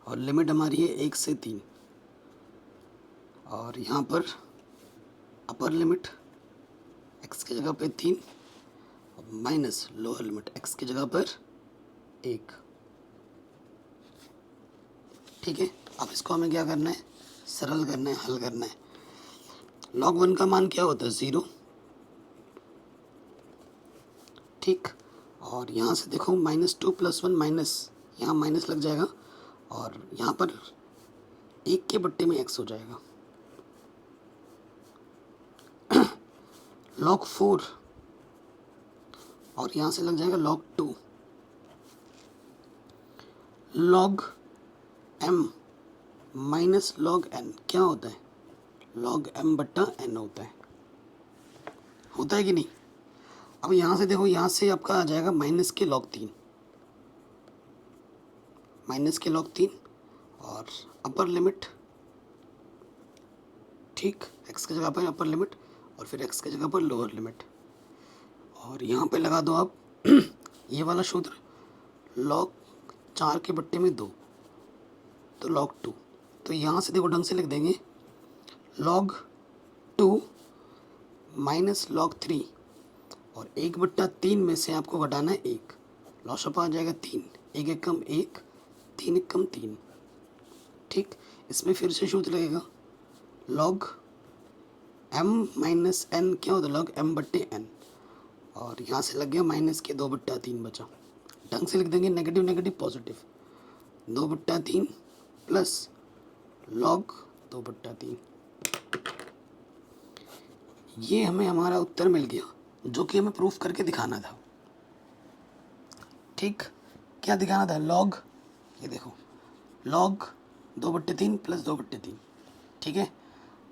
और लिमिट हमारी है 1 से 3, और यहाँ पर अपर लिमिट x की जगह पे 3 और माइनस लोअर लिमिट x की जगह पर 1। ठीक है, अब इसको हमें क्या करना है, सरल करना है, हल करना है। log 1 का मान क्या होता है, 0। ठीक, और यहाँ से देखो -2 + 1 माइनस, यहाँ माइनस लग जाएगा और यहाँ पर 1 के बट्टे में x हो जाएगा, log 4, और यहाँ से लग जाएगा log 2, log m minus log n क्या होता है, log m/n होता है कि नहीं। अब यहाँ से देखो, यहाँ से आपका आ जाएगा -log 3, -log 3 और अपर लिमिट, ठीक, x की जगह पर अपर लिमिट और फिर x की जगह पर लोअर लिमिट, और यहाँ पे लगा दो आप ये वाला सूत्र, log 4 के बट्टे में 2 तो log 2, तो यहाँ से देखो ढंग से लिख देंगे log 2 माइनस log 3, और 1/3 में से आपको घटाना है 1, लॉसअप आ जाएगा 3, 1 एक कम 1, 3 एक कम 3। ठीक, इसमें फिर से सूत्र लगेगा log m माइनस एन क्या होता है, लॉग m बट्टे n, और यहाँ से लग गया माइनस के 2/3 बचा। ढंग से लिख देंगे negative negative positive, 2/3 plus log 2/3। ये हमें हमारा उत्तर मिल गया, जो कि हमें प्रूफ करके दिखाना था। ठीक, क्या दिखाना था, लॉग, ये देखो लॉग 2/3 प्लस 2/3। ठीक है,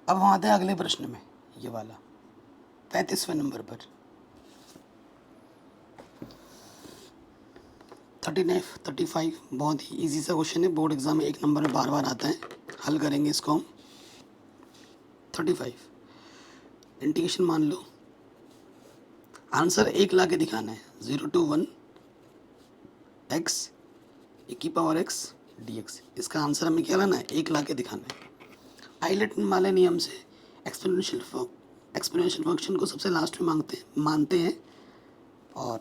अब हम आते हैं अगले प्रश्न में, ये वाला 35वें नंबर पर। 35 बहुत ही इजी सा क्वेश्चन है, बोर्ड एग्जाम में 1 नंबर में बार बार आता है। हल करेंगे इसको हम। 35 इंटीग्रेशन मान लो, आंसर 1 ला के दिखाना है, 0 to 1 x e की पावर x dx। इसका आंसर हमें क्या लाना है, 1 ला के दिखाना है। आइलेट वाले नियम से एक्सपोनेंशियल फंक्शन को सबसे लास्ट में मानते हैं, और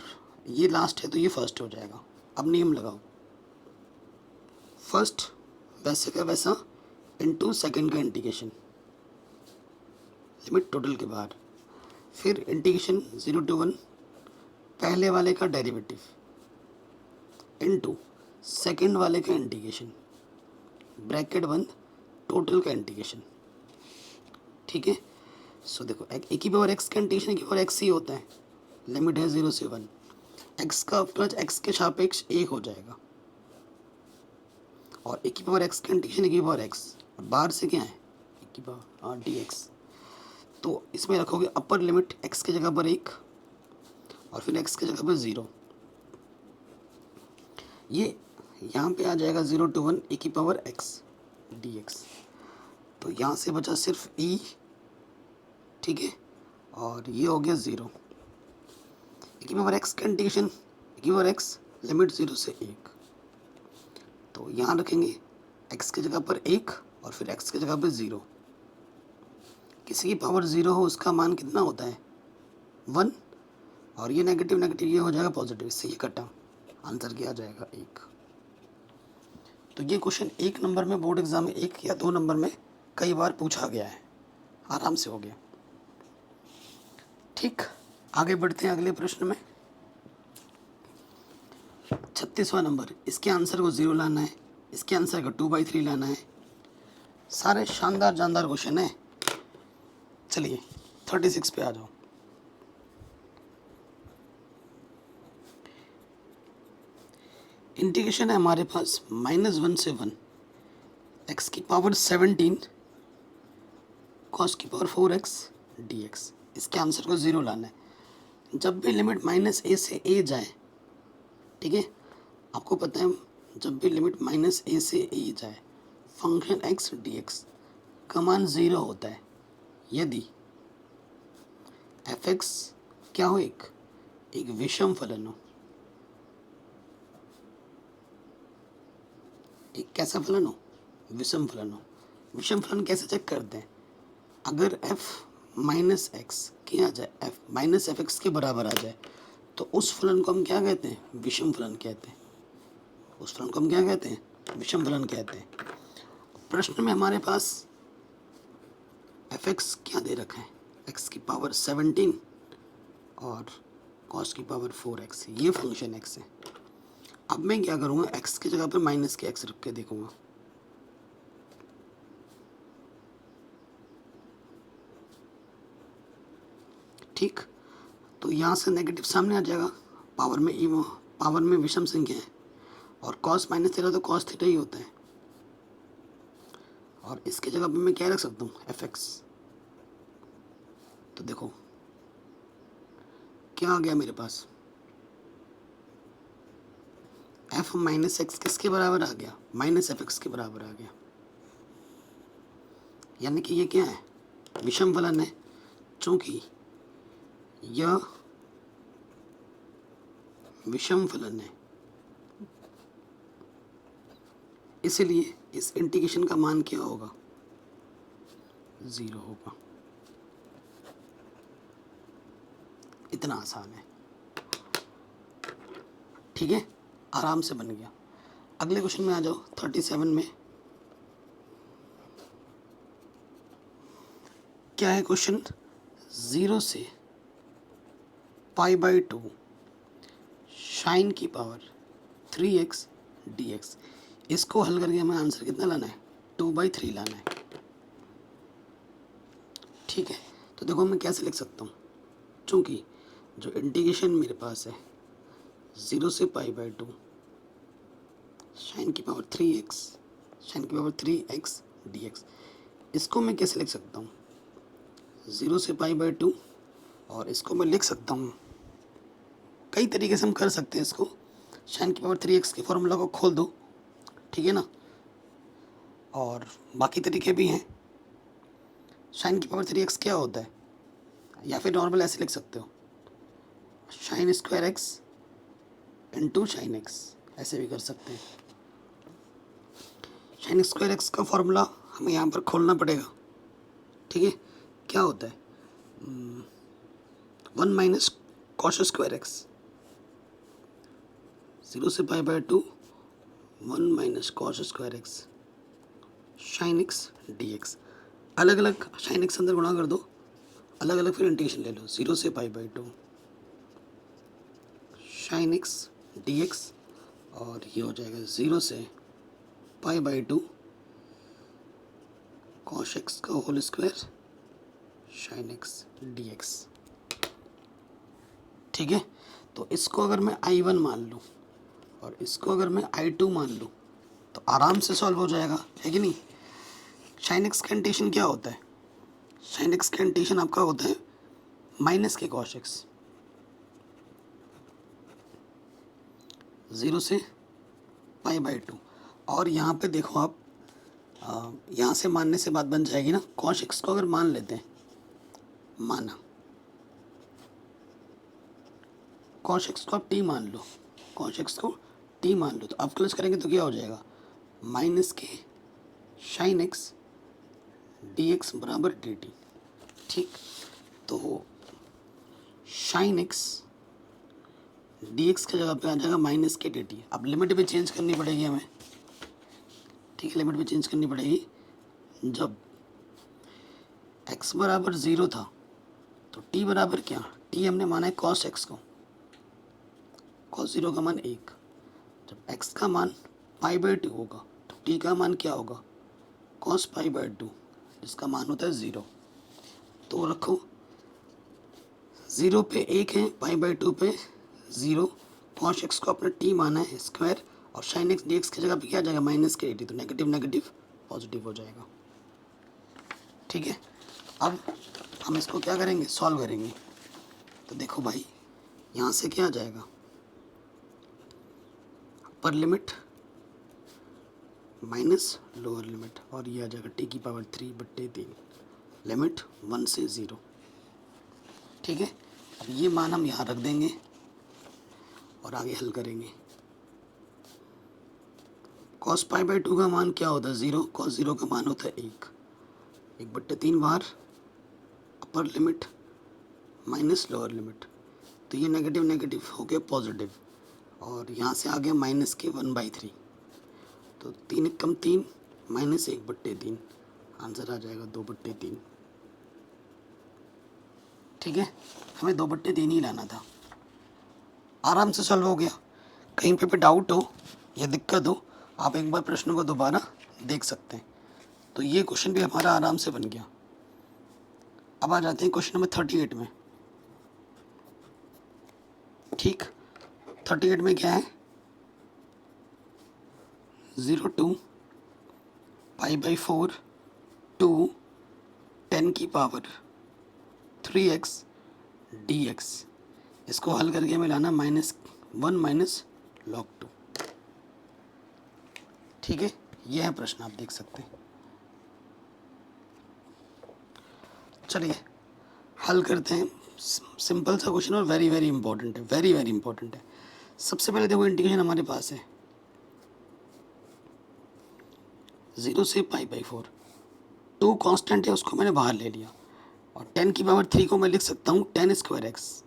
ये लास्ट है तो ये फर्स्ट हो जाएगा। अब नियम लगाओ, फर्स्ट वैसे का वैसा इनटू सेकंड का इंटीग्रेशन, लिमिट टोटल के बाहर, फिर इंटीग्रेशन 0 to 1 पहले वाले का डेरिवेटिव इनटू सेकंड वाले का इंटीग्रेशन, ब्रैकेट बंद, टोटल का इंटीग्रेशन। ठीक है, सो देखो ए की पावर एक्स का इंटीग्रेशन ए की पावर एक्स ही होता है, लिमिट है 0 से 1, एक्स का अवकलज एक्स के सापेक्ष 1 हो जाएगा, और ए की पावर एक्स का इंटीग्रेशन ए की पावर एक्स, और बाहर से क्या है ए की पावर डी एक्स। तो इसमें रखोगे अपर लिमिट x की जगह पर 1 और फिर x की जगह पर 0, ये यहाँ पे आ जाएगा 0 to 1 e की पावर x dx। तो यहाँ से बचा सिर्फ e, ठीक है, और ये हो गया 0, e की पावर x का इंटीग्रेशन e की पावर x लिमिट 0 से 1, तो यहाँ रखेंगे x की जगह पर 1 और फिर x की जगह पर 0। किसी की पावर 0 हो उसका मान कितना होता है 1, और ये नेगेटिव नेगेटिव ये हो जाएगा पॉजिटिव, इससे ये कटा, आंसर क्या आ जाएगा 1। तो ये क्वेश्चन 1 नंबर में बोर्ड एग्जाम में 1 या 2 नंबर में कई बार पूछा गया है, आराम से हो गया। ठीक, आगे बढ़ते हैं अगले प्रश्न में। 36वां नंबर, इसके आंसर को 0 लाना है, इसके आंसर को 2/3 लाना है। सारे शानदार जानदार क्वेश्चन है। चलिए 36 पे आ जाओ। इंटीग्रेशन है हमारे पास -1 से 1 x की पावर 17 cos की पावर 4x dx। इसके आंसर को 0 लाना है। जब भी लिमिट -a से a जाए, ठीक है, आपको पता है जब भी लिमिट -a से a जाए फंक्शन x dx का मान 0 होता है यदि fx क्या हो, एक विषम फलन हो। एक कैसा फलन हो, विषम फलन हो। विषम फलन कैसे चेक करते हैं, अगर f माइनस एक्स क्या आ जाए, f माइनस एफ एक्स के बराबर आ जाए, तो उस फलन को हम क्या कहते हैं, विषम फलन कहते हैं। उस फलन को हम क्या कहते हैं, विषम फलन कहते हैं। प्रश्न में हमारे पास एफ एक्स क्या दे रखा है, एक्स की पावर 17 और कॉस की पावर 4x, ये फंक्शन x है। अब मैं क्या करूँगा, x की जगह पर माइनस के x रख के देखूँगा। ठीक, तो यहाँ से नेगेटिव सामने आ जाएगा, पावर में विषम संख्या है, और cos माइनस थीटा तो cos थीटा ही होता है, और इसके जगह पर मैं क्या रख सकता हूँ, fx। तो देखो क्या आ गया मेरे पास, f माइनस एक्स किसके बराबर आ गया, माइनस एफ एक्स के बराबर आ गया। यानी कि ये क्या है, विषम फलन है। चूंकि यह विषम फलन है, इसलिए इस इंटीग्रेशन का मान क्या होगा, 0 होगा। इतना आसान है, ठीक है, आराम से बन गया। अगले क्वेश्चन में आ जाओ 37 में। क्या है क्वेश्चन, 0 से π/2 साइन की पावर 3x dx। इसको हल करके हमें आंसर कितना लाना है, 2/3 लाना है। ठीक है, तो देखो मैं कैसे लिख सकता हूँ, चूँकि जो इंटीग्रेशन मेरे पास है 0 से π/2 साइन की पावर 3x dx, इसको मैं कैसे लिख सकता हूँ, 0 से π/2, और इसको मैं लिख सकता हूँ कई तरीके से हम कर सकते हैं इसको। साइन की पावर 3x के फॉर्मूला को खोल दो, ठीक है ना, और बाकी तरीके भी हैं। साइन की पावर 3x क्या होता है, या फिर नॉर्मल ऐसे लिख सकते हो, sine square x into sine x, ऐसे भी कर सकते हैं। साइन स्क्वायर x का फॉर्मूला हमें यहाँ पर खोलना पड़ेगा, ठीक है। क्या होता है, 1 माइनस कॉस स्क्वायर x, 0 से π/2 1 minus cos square x sine x dx। अलग अलग साइन x अंदर गुणा कर दो, अलग अलग फिर इंटीग्रेशन ले लो, 0 से π/2 साइन x dx, और ये हो जाएगा 0 से π/2 कॉस x का whole square sine x dx। ठीक है, तो इसको अगर मैं I1 मान लूँ और इसको अगर मैं I2 मान लूँ तो आराम से सॉल्व हो जाएगा, है कि नहीं। साइन एक्स का इंटीग्रेशन क्या होता है, साइन एक्स का इंटीग्रेशन आपका होता है माइनस के कॉस एक्स, 0 से π/2। और यहाँ पे देखो आप, यहाँ से मानने से बात बन जाएगी ना। कॉस एक्स को अगर मान लेते हैं, माना कॉस एक्स को आप टी मान लो, कॉस एक्स को टी मान लो, तो आप प्लस करेंगे तो क्या हो जाएगा, माइनस के साइन एक्स डी एक्स बराबर डी टी। ठीक, तो साइन एक्स डी एक्स की जगह पे आ जाएगा माइनस के डी टी। अब लिमिट भी चेंज करनी पड़ेगी हमें, ठीक है, लिमिट भी चेंज करनी पड़ेगी। जब x बराबर 0 था तो t बराबर क्या, t हमने माना है cos x को, cos 0 का मान 1। जब x का मान π/2 होगा तो t का मान क्या होगा, cos π/2, जिसका मान होता है 0। तो रखो 0 पे 1 है, π/2 पे 0, cos x को अपने t माना है स्क्वायर, और साइन एक्स डी एक्स की जगह पे क्या आ जाएगा, माइनस के डी, तो नेगेटिव नेगेटिव पॉजिटिव हो जाएगा। ठीक है, अब हम इसको क्या करेंगे, सॉल्व करेंगे। तो देखो भाई, यहाँ से क्या आ जाएगा, अपर लिमिट माइनस लोअर लिमिट, और ये आ जाएगा टी की पावर 3/3, लिमिट 1 से 0। ठीक है, अब ये मान हम यहाँ रख देंगे और आगे हल करेंगे। cos π/2 का मान क्या होता है, 0, cos 0 का मान होता है 1/3 बार upper limit minus lower limit, तो ये नेगेटिव नेगेटिव हो गया पॉजिटिव, और यहाँ से आ गया माइनस के 1/3, तो 3 कम 3 माइनस 1/3, आंसर आ जाएगा 2/3। ठीक है, हमें 2/3 ही लाना था, आराम से सॉल्व हो गया। कहीं पे डाउट हो या दिक्कत हो, आप एक बार प्रश्न को दोबारा देख सकते हैं। तो ये क्वेश्चन भी हमारा आराम से बन गया। अब आ जाते हैं क्वेश्चन नंबर 38 में। ठीक, 38 में क्या है, 0 π/4 टू 10 की पावर 3x dx। इसको हल करके हमें लाना -1 माइनस log 2। ठीक है, यह है प्रश्न, आप देख सकते हैं। चलिए हल करते हैं। सिंपल सा क्वेश्चन और वेरी वेरी इंपॉर्टेंट है, वेरी वेरी इंपॉर्टेंट है। सबसे पहले देखो, इंटीग्रेशन हमारे पास है 0 से π/4, 2 कांस्टेंट है, उसको मैंने बाहर ले लिया, और 10 की पावर 3 को मैं लिख सकता हूँ 10 स्क्वायर एक्स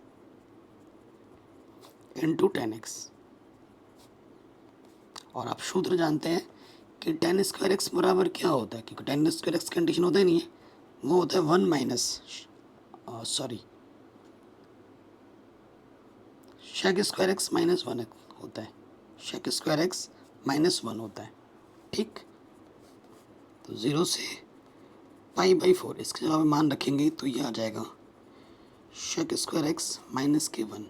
इंटू 10x। और आप सूत्र जानते हैं कि 10 स्क्वायर एक्स बराबर क्या होता है, क्योंकि 10 स्क्वायर एक्स कंडीशन होता ही नहीं है, वो होता है 1 minus sorry shake square x minus 1 होता है, शेक स्क्वायर एक्स माइनस 1 होता है। ठीक, तो 0 से पाई बाई 4 इसके जगह पे मान रखेंगे तो ये आ जाएगा शेक स्क्वायर एक्स माइनस के 1।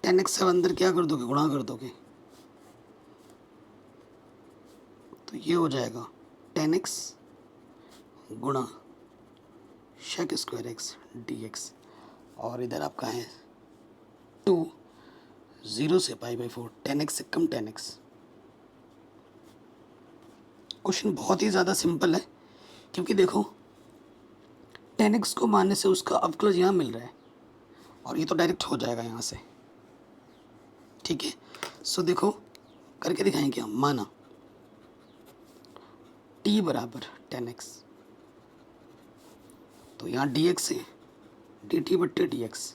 10x से अंदर क्या कर दोगे, गुणा कर दोगे, तो ये हो जाएगा 10x गुणा शेक स्क्वायर एक्स dx। और इधर आपका है 2, 0 से पाई बाई 4, 10x से कम 10x। क्वेश्चन बहुत ही ज़्यादा सिंपल है, क्योंकि देखो 10x को मानने से उसका अवकलज यहाँ मिल रहा है और ये तो डायरेक्ट हो जाएगा यहाँ से। ठीक है, सो देखो करके दिखाएं क्या, माना t बराबर 10x, तो यहाँ dx है dt बट्टे dx।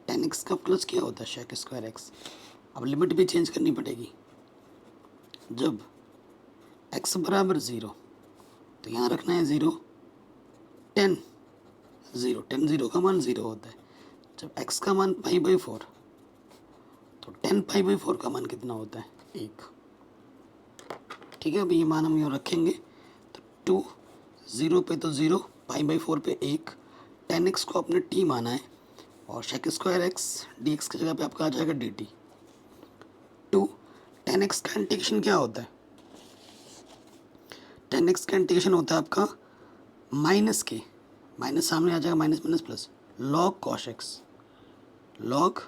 10x का प्लस क्या होता है, शेक स्क्वायर एक्स। अब लिमिट भी चेंज करनी पड़ेगी, जब x बराबर 0 तो यहाँ रखना है 0, 10 0, 10 0 का मान 0 होता है। जब x का मान पाई बाई 4 तो 10 पाई बाई 4 का मान कितना होता है, 1। ठीक है, अभी ये मान हम यहाँ रखेंगे, तो 2 0 पे तो 0, पाई बाई 4 पे 1, 10x को आपने t माना है और शेक स्क्वायर एक्स dx की जगह पे आपका आ जाएगा dt। 2 10x का इंटीग्रेशन क्या होता है, 10x का इंटीग्रेशन होता है आपका माइनस के, माइनस सामने आ जाएगा, minus minus plus, log cos x, log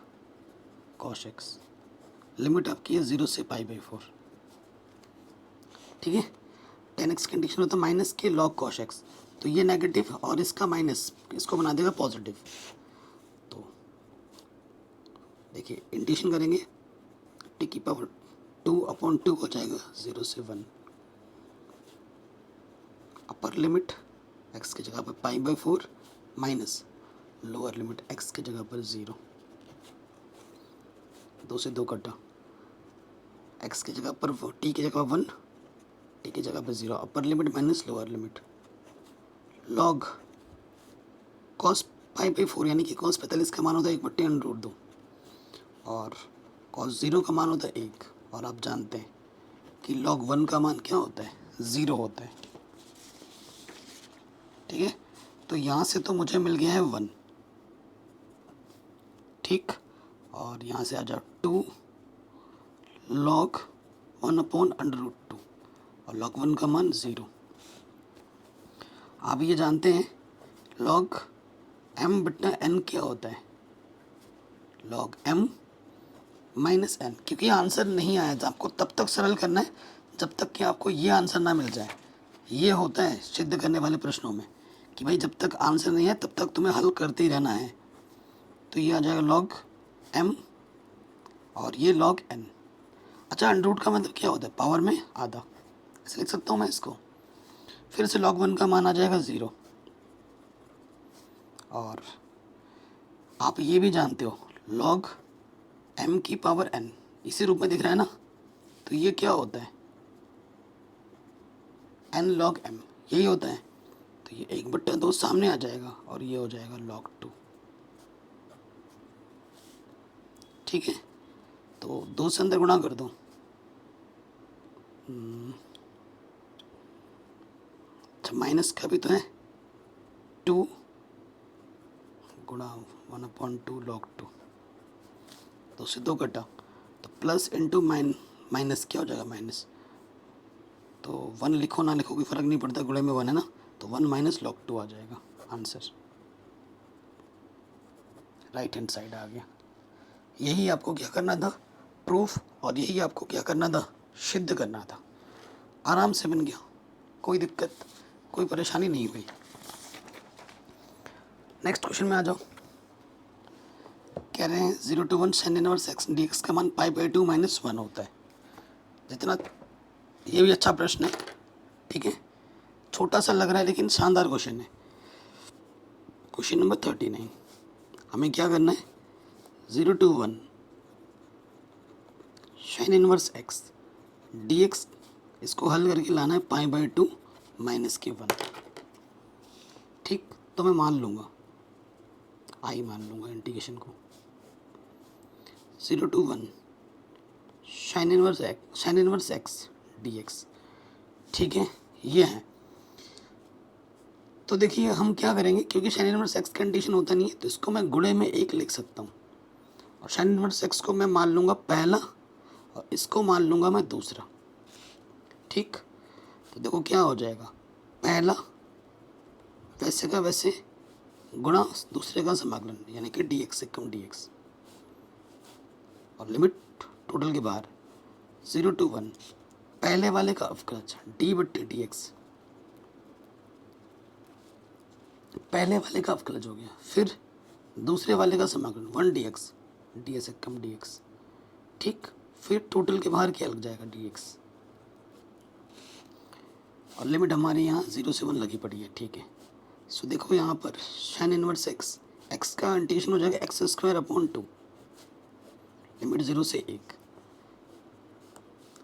cos x। Limit आपकी है 0 से पाई बाई 4। ठीक है, 10x का इंटीग्रेशन होता है माइनस के log cos x, तो ये नेगेटिव और इसका माइनस इसको बना देगा पॉजिटिव। तो देखिए इंटीग्रेशन करेंगे, टी की पावर 2/2 हो जाएगा 0 से 1। अपर लिमिट x की जगह पर pi by 4 minus lower limit x की जगह पर 0, 2 से 2 कटा, x की जगह पर t की जगह 1, t की जगह पर 0, अपर limit minus lower limit, log cos pi by 4 यानी कि कॉस 45 का मान होता है 1/√2 और कॉस 0 का मान होता है 1। और आप जानते हैं कि log 1 का मान क्या होता है, 0 होता है। ठीक है, तो यहाँ से तो मुझे मिल गया है 1। ठीक, और यहाँ से आ जाओ 2 log 1/√2 और log 1 का मान 0। आप ये जानते हैं log m बट्टा n क्या होता है, log m माइनस n। क्योंकि आंसर नहीं आया था, आपको तब तक सरल करना है जब तक कि आपको ये आंसर ना मिल जाए। ये होता है सिद्ध करने वाले प्रश्नों में कि भाई जब तक आंसर नहीं है तब तक तुम्हें हल करते ही रहना है। तो ये आ जाएगा log m और ये log n। अच्छा, अंडर का मतलब क्या होता है, पावर में आधा, ऐसे लिख सकता हूँ मैं इसको। फिर से log 1 का मान आ जाएगा 0 और आप ये भी जानते हो log m की पावर n इसी रूप में दिख रहा है ना, तो ये क्या होता है, n log m यही होता है। तो ये 1/2 सामने आ जाएगा और ये हो जाएगा log 2। ठीक है, तो 2 से अंदर गुणा कर दो, अच्छा माइनस का भी तो है, 2 गुणा 1/2 log 2, 2 से 2 कटा, तो प्लस इंटू माइनस क्या हो जाएगा, माइनस। तो 1 लिखो ना लिखो कोई फ़र्क नहीं पड़ता, गुणे में 1 है ना, तो 1 माइनस log 2 आ जाएगा आंसर। राइट हैंड साइड आ गया। यही आपको क्या करना था, प्रूफ, और यही आपको क्या करना था, सिद्ध करना था। आराम से बन गया, कोई दिक्कत कोई परेशानी नहीं हुई। नेक्स्ट क्वेश्चन में आ जाओ। कह रहे हैं 0 to 1 sin inverse x dx का मान पाई/2 माइनस 1 होता है। जितना ये भी अच्छा प्रश्न है, ठीक है, छोटा सा लग रहा है लेकिन शानदार क्वेश्चन है। क्वेश्चन नंबर 39, हमें क्या करना है, 0 to 1 sin inverse x dx, इसको हल करके लाना है पाई/2 माइनस के 1। ठीक, तो मैं मान लूँगा आई मान लूँगा इंटीग्रेशन को 0 to 1 sine inverse x D x. ठीक है, ये है। तो देखिए हम क्या करेंगे, क्योंकि साइन इनवर्स एक्स कंडीशन होता नहीं है तो इसको मैं गुणे में 1 लिख सकता हूँ, और साइन इनवर्स एक्स को मैं मान लूँगा पहला और इसको मान लूँगा मैं दूसरा। ठीक, तो देखो क्या हो जाएगा, पहला वैसे का वैसे गुणा दूसरे का समाकलन, यानी कि डी एक्स से कम डी एक्स, और लिमिट टोटल के बाहर 0 to 1 पहले वाले का अवकलज डी बट्टे डी एक्स, पहले वाले का अवकलज हो गया, फिर दूसरे वाले का समाकलन 1 डी एक्स, डी एस से कम डी एक्स। ठीक, फिर टोटल के बाहर क्या लग जाएगा डी एक्स, और लिमिट हमारे यहाँ 0 से 1 लगी पड़ी है। ठीक है, सो देखो यहाँ पर साइन इनवर्स एक्स, एक्स का इंटीग्रेशन हो जाएगा एक्स स्क्वायर अपॉन 2, लिमिट 0 से 1,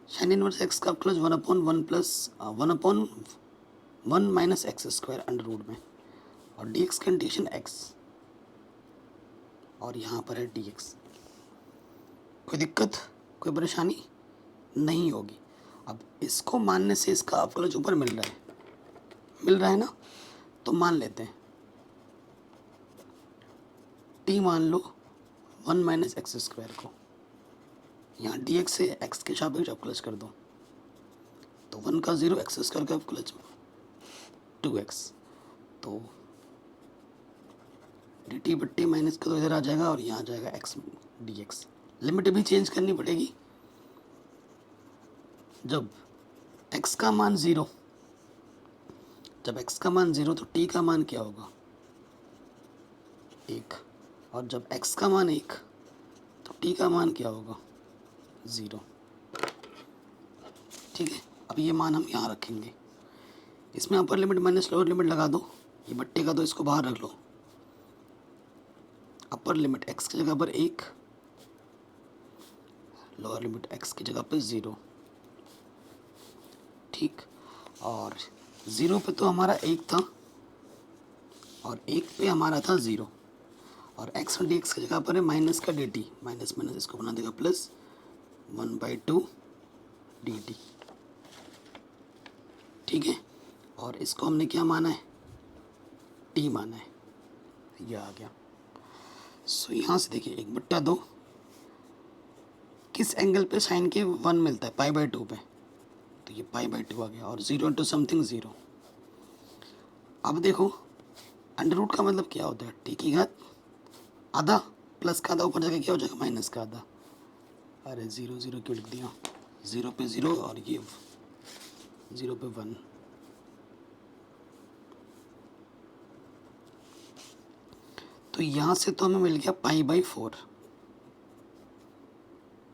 साइन इनवर्स एक्स का अवकलज 1/1 plus 1/1 minus x square under root में, और डी एक्स का इंटीग्रेशन एक्स, और यहाँ पर है डी एक्स। कोई दिक्कत, कोई परेशानी नहीं होगी। अब इसको मानने से इसका अवकलज ऊपर मिल रहा है ना, तो मान लेते हैं टी मान लो 1 माइनस एक्स स्क्वायर को, यहाँ डी एक्स से एक्स के सापेक्ष अवकलज कर दो, तो 1 का 0 एक्स स्क्वायर का अवकलज 2x, तो डी टी बट्टी माइनस का तो इधर आ जाएगा और यहाँ आ जाएगा एक्स डी एक्स। लिमिट भी चेंज करनी पड़ेगी, जब x का मान 0, जब x का मान 0 तो t का मान क्या होगा 1, और जब x का मान 1 तो t का मान क्या होगा 0। ठीक है, अब ये मान हम यहाँ रखेंगे, इसमें अपर लिमिट माइनस लोअर लिमिट लगा दो, ये बट्टे का तो इसको बाहर रख लो, अपर लिमिट x की जगह पर 1, लोअर लिमिट x की जगह पर 0। ठीक, और 0 पे तो हमारा 1 था और 1 पे हमारा था 0, और x और डी एक्स की जगह पर है माइनस का डी टी, माइनस माइनस इसको बना देगा प्लस 1/2 डी टी। ठीक है, और इसको हमने क्या माना है t माना है, ये आ गया। सो यहाँ से देखिए 1/2 किस एंगल पे साइन के 1 मिलता है, π/2 पे, तो ये π/2 आ गया, और 0 इंटू समथिंग 0। अब देखो अंडर रूट का मतलब क्या होता है, टी की घात आधा प्लस का आधा ऊपर जाके क्या हो जाएगा माइनस का आधा। अरे 0 0 क्यों लिख दिया, 0 पे 0 और ये 0 पे 1। तो यहाँ से तो हमें मिल गया π/4।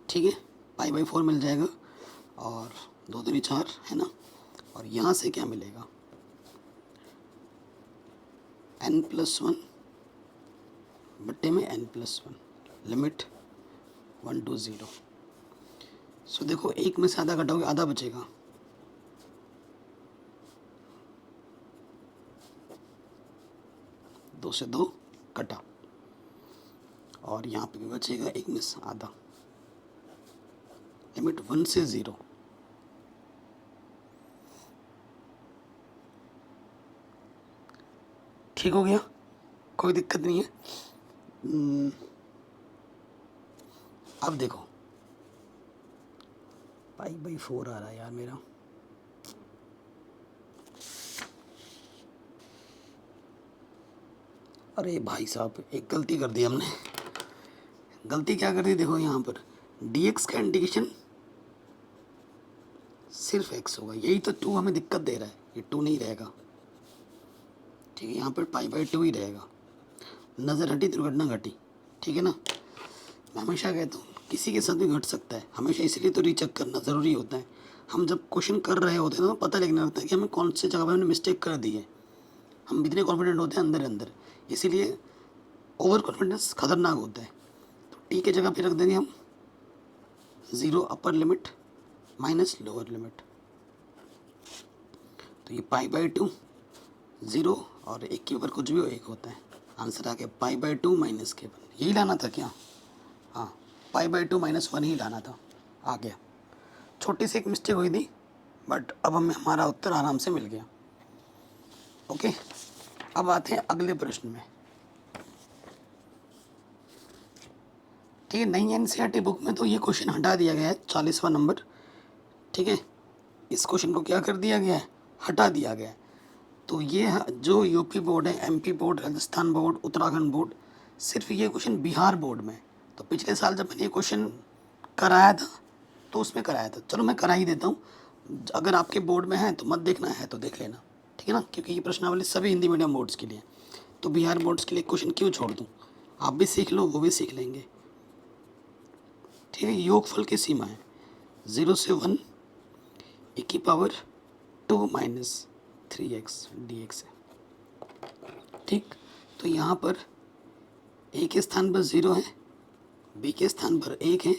ठीक है, π/4 मिल जाएगा, और 2 दूनी 4 है ना, और यहाँ से क्या मिलेगा n+1 बट्टे में n+1, लिमिट 1 to 0। सो देखो 1 में से आधा घटाओगे आधा बचेगा, दो से 2 कटा, और यहाँ पे भी बचेगा 1 में से आधा, लिमिट 1 से 0। ठीक हो गया, कोई दिक्कत नहीं है। अब देखो π/4 आ रहा है यार मेरा, अरे भाई साहब एक गलती कर दी हमने। गलती क्या कर दी, देखो यहाँ पर dx का इंटीग्रेशन सिर्फ x होगा, यही तो 2 हमें दिक्कत दे रहा है, ये 2 नहीं रहेगा। ठीक है, यहाँ पर π/2 ही रहेगा, नज़र हटी दुर्घटना घटी। ठीक है ना, मैं हमेशा कहता हूँ किसी के साथ भी घट सकता है, हमेशा इसलिए तो रीचेक करना ज़रूरी होता है। हम जब क्वेश्चन कर रहे होते हैं तो पता लगना होता है कि हमें कौन सी जगह पर हमने मिस्टेक कर दी है। हम इतने कॉन्फिडेंट होते हैं अंदर, इसीलिए ओवर कॉन्फिडेंस खतरनाक होता है। तो टी के जगह पे रख देंगे हम 0 अपर लिमिट माइनस लोअर लिमिट, तो ये पाई बाई 2 0 और 1 के ऊपर कुछ भी हो 1 होता है। आंसर आ गया पाई बाई 2 माइनस के 1। यही लाना था क्या? हाँ, पाई बाई 2 माइनस 1 ही लाना था। आ गया। छोटी सी एक मिस्टेक हुई थी, बट अब हमें हमारा उत्तर आराम से मिल गया। ओके, अब आते हैं अगले प्रश्न में। ठीक है, नई एनसीईआरटी बुक में तो ये क्वेश्चन हटा दिया गया है, 40वां नंबर। ठीक है, इस क्वेश्चन को क्या कर दिया गया है? हटा दिया गया है। तो ये जो यूपी बोर्ड है, MP board, Rajasthan board, Uttarakhand board, सिर्फ ये क्वेश्चन बिहार बोर्ड में। तो पिछले साल जब मैंने ये क्वेश्चन कराया था तो उसमें कराया था। चलो मैं करा ही देता हूँ, अगर आपके बोर्ड में है तो मत देखना, है तो देख लेना। ठीक है ना, क्योंकि ये प्रश्नावली सभी हिंदी मीडियम बोर्ड्स के लिए। तो बिहार बोर्ड्स के लिए क्वेश्चन क्यों छोड़ दूँ? आप भी सीख लो, वो भी सीख लेंगे। ठीक है, योगफल की सीमा है 0 से 1 e की पावर 2 माइनस 3x dx है। ठीक, तो यहाँ पर a के स्थान पर 0 है, b के स्थान पर 1 है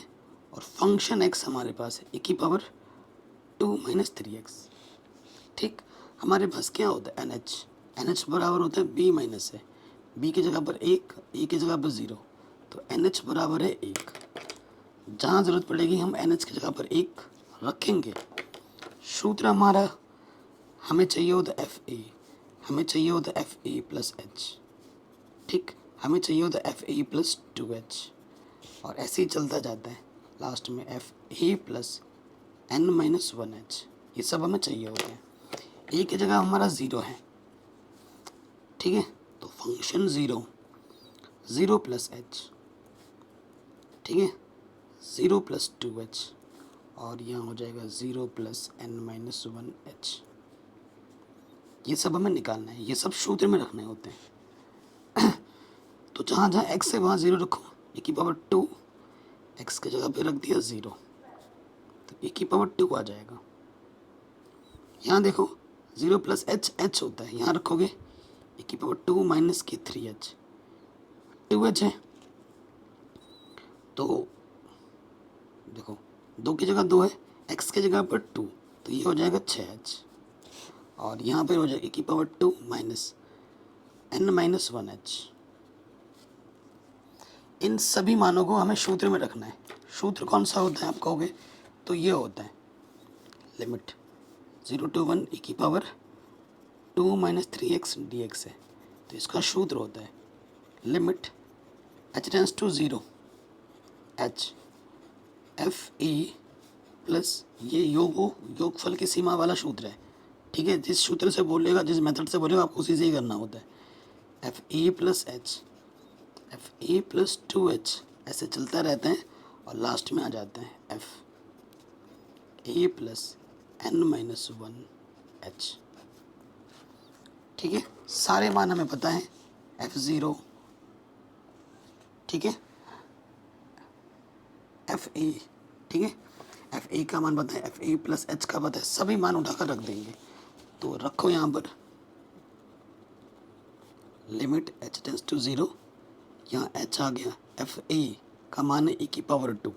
और फंक्शन x हमारे पास है e की पावर 2 माइनस 3x। ठीक, हमारे पास क्या होता है? NH बराबर होता है b माइनस है, b की जगह पर 1, a की जगह पर 0, तो NH बराबर है 1। जहाँ ज़रूरत पड़ेगी हम NH की जगह पर 1 रखेंगे। सूत्र हमारा, हमें चाहिए होता Fa, हमें चाहिए होता Fa प्लस H। ठीक, हमें चाहिए होता Fa प्लस 2H और ऐसे ही चलता जाता है। लास्ट में Fa plus N minus 1H, ये सब हमें चाहिए होते हैं। A की जगह हमारा 0 है। ठीक है, तो फंक्शन 0 प्लस H। ठीक है, 0 प्लस 2H और यहाँ हो जाएगा 0 प्लस N माइनस 1H। ये सब हमें निकालना है, ये सब सूत्र में रखने होते हैं। तो जहाँ जहाँ x है वहाँ 0 रखो, e की पावर 2, x की जगह पे रख दिया 0, तो e की पावर 2 आ जाएगा। यहाँ देखो 0 प्लस h होता है, यहाँ रखोगे e की पावर 2 माइनस की 3h, 2h है। तो देखो 2 की जगह 2 है, x की जगह पर 2, तो ये हो जाएगा 6h और यहाँ पर हो जाएगा e की power 2 minus n minus 1h। इन सभी मानों को हमें सूत्र में रखना है। सूत्र कौन सा होता है आप कहोगे? तो ये होता है लिमिट 0 to 1 e की पावर 2 माइनस 3x dx है। तो इसका सूत्र होता है limit h tends to 0 h Fa plus ये योगफल की सीमा वाला सूत्र है। ठीक है, जिस सूत्र से बोलेगा, जिस मेथड से बोलेगा आपको उसी से ही करना होता है। Fa plus H, Fa plus 2H, ऐसे चलता रहता है और लास्ट में आ जाता है Fa plus N minus 1H। ठीक है, सारे मान हमें पता है। F0, ठीक है, Fa, ठीक है, Fa का मान पता है, Fa प्लस H का पता है, सभी मान उठाकर रख देंगे। तो रखो यहाँ पर लिमिट h टेंस टू 0, यहाँ h आ गया, Fa का मान है e की पावर 2,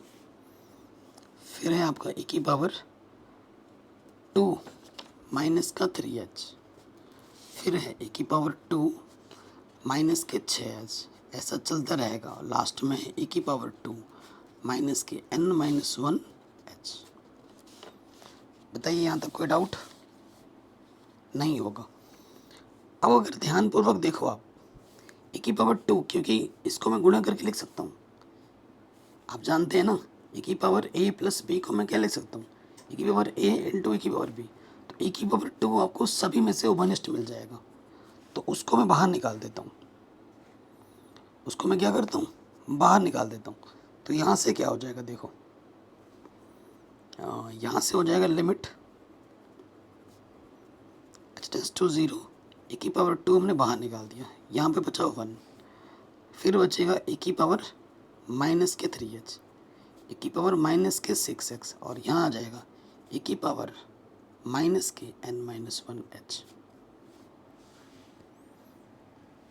फिर है आपका e की पावर 2 माइनस का 3h, फिर है e की पावर 2 माइनस के 6h, ऐसा चलता रहेगा। लास्ट में है e की पावर 2 माइनस के n माइनस 1h। बताइए, यहाँ तक कोई डाउट नहीं होगा। अब अगर ध्यानपूर्वक देखो आप, e की पावर 2, क्योंकि इसको मैं गुणा करके लिख सकता हूँ, आप जानते हैं ना, e की पावर a प्लस b को मैं क्या लिख सकता हूँ? e की पावर a इंटू e की पावर b। तो e की पावर 2 आपको सभी में से उभयनिष्ठ मिल जाएगा, तो उसको मैं बाहर निकाल देता हूँ। उसको मैं क्या करता हूँ? बाहर निकाल देता हूँ। तो यहाँ से क्या हो जाएगा? देखो, यहाँ से हो जाएगा limit h tends to 0, e की पावर 2 हमने बाहर निकाल दिया, यहाँ पे बचा 1, फिर बचेगा e की पावर माइनस के 3h, e की पावर माइनस के 6x और यहाँ आ जाएगा e की पावर माइनस के n माइनस 1h।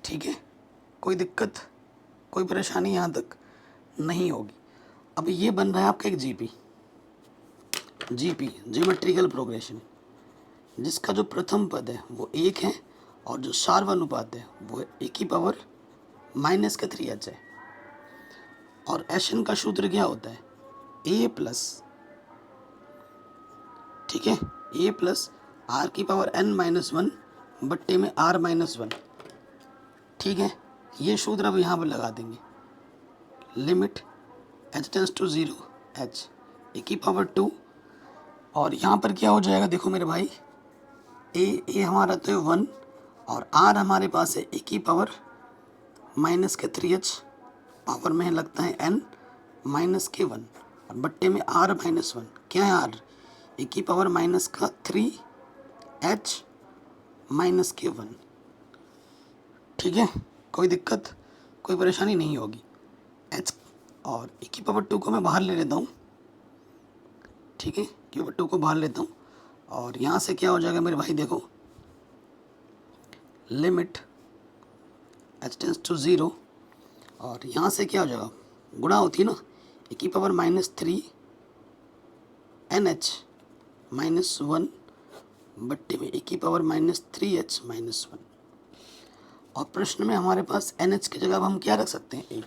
ठीक है, कोई दिक्कत, कोई परेशानी यहाँ तक नहीं होगी। अब ये बन रहा है आपका एक जीपी, ज्योमेट्रिकल प्रोग्रेशन। जिसका जो प्रथम पद है वो 1 है और जो सार्वनुपात है वो ए की पावर माइनस का 3h है। और एशन का सूत्र क्या होता है, ए प्लस, ठीक है, ए प्लस आर की पावर n माइनस 1 बट्टे में r माइनस 1, ठीक है। ये सूत्र अब यहाँ पर लगा देंगे, limit h tends to 0 h a की पावर 2, और यहाँ पर क्या हो जाएगा देखो मेरे भाई, ए हमारा तो है 1 और r हमारे पास है ए की पावर माइनस के 3h, पावर में लगता है n माइनस के 1 और बट्टे में r माइनस 1, क्या है r, ए की पावर माइनस का 3h माइनस के 1, ठीक है। कोई दिक्कत, कोई परेशानी नहीं होगी। h और ए की पावर 2 को मैं बाहर ले लेता हूँ, ठीक है, की पावर 2 को बाहर लेता हूँ और यहाँ से क्या हो जाएगा मेरे भाई, देखो लिमिट h टेंस टू 0 और यहाँ से क्या हो जाएगा, गुणा होती है ना, ए की पावर माइनस 3 NH माइनस 1 बट्टे में ए की पावर माइनस 3h माइनस 1। और प्रश्न में हमारे पास NH की जगह हम क्या रख सकते हैं, 1।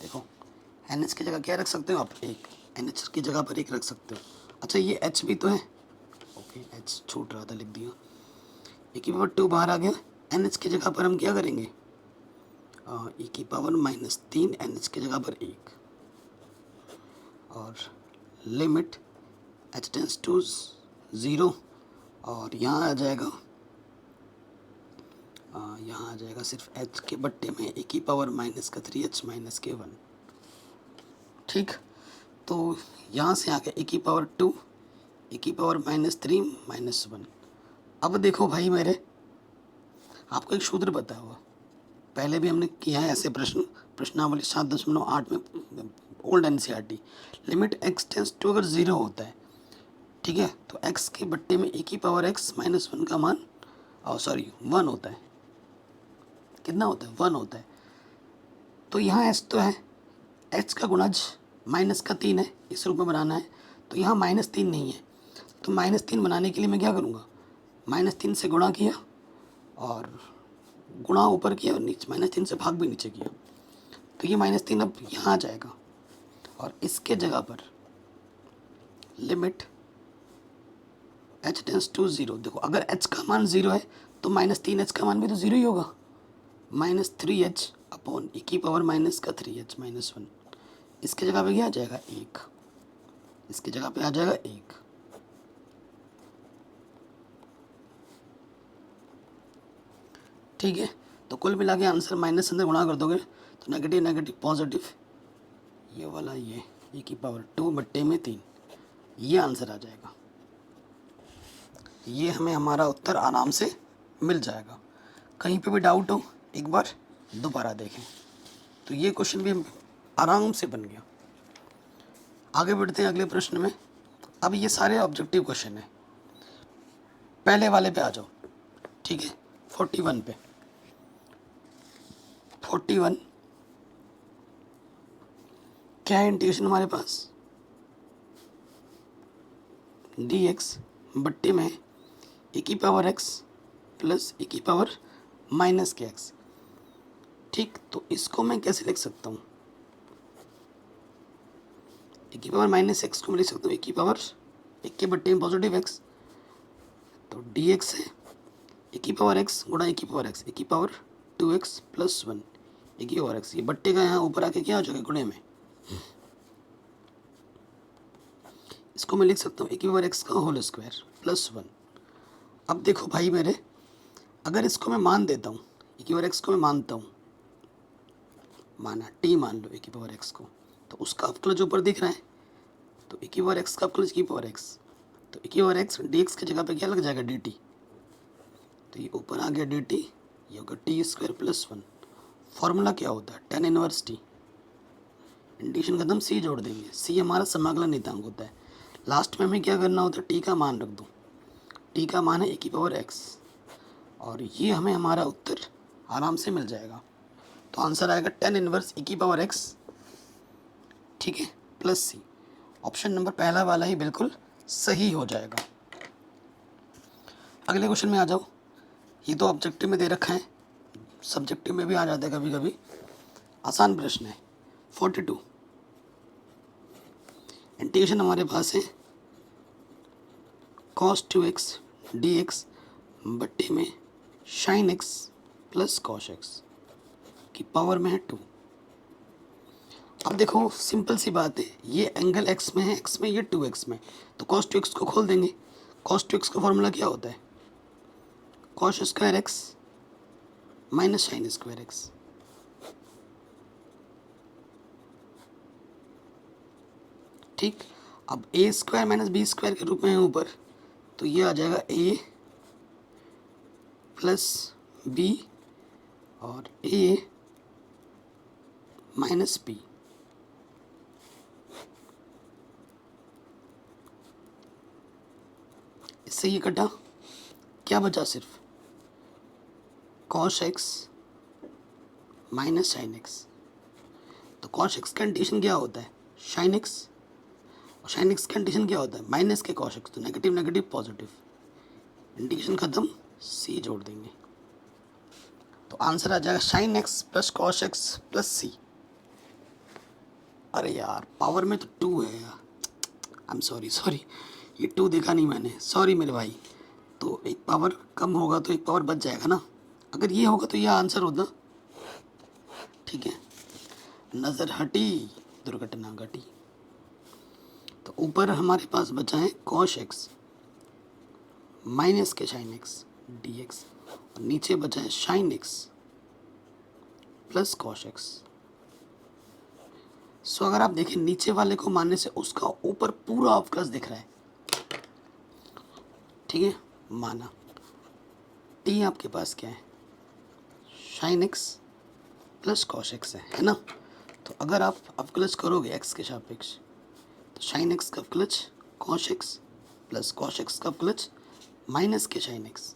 देखो NH की जगह क्या रख सकते हो आप, 1, NH की जगह पर 1 रख सकते हो। अच्छा ये H भी तो है, ओके H छूट रहा था, लिख दिया, ए की पावर 2 बाहर आ गया, NH की जगह पर हम क्या करेंगे, ए की पावर माइनस 3 NH की जगह पर 1 और लिमिट h टेंस टू 0 और यहाँ आ जाएगा, यहाँ आ जाएगा सिर्फ h के बट्टे में ए की पावर माइनस का 3h माइनस के 1, ठीक। तो यहाँ से आ गया ए की पावर 2 ए की पावर माइनस 3 माइनस 1। अब देखो भाई मेरे, आपको एक सूत्र बताया हुआ, पहले भी हमने किया है ऐसे प्रश्नावली 7.8 में, old NCERT, limit x tends to अगर 0 होता है, ठीक है, तो x के बट्टे में ए की पावर x माइनस 1 का मान, सॉरी 1 होता है, कितना होता है, 1 होता है। तो यहाँ h तो है, h का गुणज माइनस का 3 है, इस रूप में बनाना है, तो यहाँ माइनस 3 नहीं है, तो माइनस 3 बनाने के लिए मैं क्या करूँगा, माइनस 3 से गुणा किया और गुणा ऊपर किया और नीचे माइनस 3 से भाग भी नीचे किया, तो ये माइनस 3 अब यहाँ आ जाएगा और इसके जगह पर लिमिट h टेंस टू 0। देखो अगर h का मान 0 है तो माइनस 3h का मान भी तो 0 ही होगा, माइनस 3h अपॉन ए की पावर माइनस का 3h माइनस 1, इसके जगह पे क्या आ जाएगा, 1, इसके जगह पे आ जाएगा 1, ठीक है। तो कुल मिला के आंसर माइनस अंदर गुणा कर दोगे तो नेगेटिव नेगेटिव पॉजिटिव, ये वाला ये ए की पावर 2 बट्टे में 3, ये आंसर आ जाएगा। ये हमें हमारा उत्तर आराम से मिल जाएगा। कहीं पे भी डाउट हो एक बार दोबारा देखें। तो ये क्वेश्चन भी आराम से बन गया। आगे बढ़ते हैं अगले प्रश्न में। अब ये सारे ऑब्जेक्टिव क्वेश्चन हैं, पहले वाले पे आ जाओ, ठीक है। 41 पे 41 क्या है इंटीग्रेशन हमारे पास, dx बट्टे में ए की पावर x प्लस ए की पावर माइनस के x, ठीक। तो इसको मैं कैसे लिख सकता हूँ, ए की पावर माइनस एक्स को मैं लिख सकता हूँ ए की पावर 1 के बट्टे में पॉजिटिव x, तो dx है ए की पावर x गुणा ए की पावर x, ए की पावर 2x प्लस 1 ए की पावर x, ये बट्टे का यहाँ ऊपर आके क्या हो जाएगा, गुणे में, इसको मैं लिख सकता हूँ ए की पावर x का होल स्क्वायर प्लस 1। अब देखो भाई मेरे, अगर इसको मैं मान देता हूँ, ए की पावर x को मैं मानता हूँ, माना t मान लो ए की पावर x को, तो उसका अवकलज ऊपर दिख रहा है, तो ए की पावर x का अवकलज ए की पावर x, तो ए की पावर x dx की जगह पे क्या लग जाएगा dt, तो ये ऊपर आ गया dt, ये होगा टी स्क्वायर प्लस 1। फॉर्मूला क्या होता है, tan इनवर्स टी, इंटीग्रेशन खत्म, सी जोड़ देंगे, सी हमारा समाकलन नियतांक होता है। लास्ट में हमें क्या करना होता है, टी का मान रख दो, टी का मान है ए की पावर x, और ये हमें हमारा उत्तर आराम से मिल जाएगा। तो आंसर आएगा tan इनवर्स ए की पावर x, ठीक है, प्लस सी। ऑप्शन नंबर पहला वाला ही बिल्कुल सही हो जाएगा। अगले क्वेश्चन में आ जाओ। ये तो ऑब्जेक्टिव में दे रखा है, सब्जेक्टिव में भी आ जाता है कभी कभी। आसान प्रश्न है। 42 इंटीग्रेशन हमारे पास है cos 2x dx बट्टे में sin x plus cos x की पावर में है 2। अब देखो सिंपल सी बात है, ये एंगल x में है, x में, ये 2x में, तो cos 2x को खोल देंगे। cos 2x का फॉर्मूला क्या होता है? cos square x minus sine square x. ठीक, अब ए स्क्वायर माइनस बी स्क्वायर के रूप में है ऊपर, तो ये आ जाएगा ए प्लस बी और ए माइनस बी। इससे ये कटा, क्या बचा? सिर्फ cos x minus sine x. तो cos x का इंटीग्रेशन क्या होता है? sin x, और sin x का इंटीग्रेशन क्या होता है? माइनस के cos x, तो नेगेटिव नेगेटिव पॉजिटिव, इंटीग्रेशन खत्म, c जोड़ देंगे तो आंसर आ जाएगा sin x plus cos x plus c। अरे यार पावर में तो 2 है यार, आई एम सॉरी, ये 2 देखा नहीं मैंने, सॉरी मेरे भाई। तो एक पावर कम होगा तो एक पावर बच जाएगा ना, अगर ये होगा तो ये आंसर होता। ठीक है, नज़र हटी दुर्घटना घटी। तो ऊपर हमारे पास बचा है cos x माइनस के sin x dx, और नीचे बचा है sin x plus cos x। सो अगर आप देखें नीचे वाले को मानने से उसका ऊपर पूरा अवकलज दिख रहा है। ठीक है, माना t आपके पास क्या है? sin x plus cos x है ना। तो अगर आप अवकलज करोगे x के सापेक्ष, तो sin x का अवकलज cos x plus cos x का अवकलज माइनस के sin x।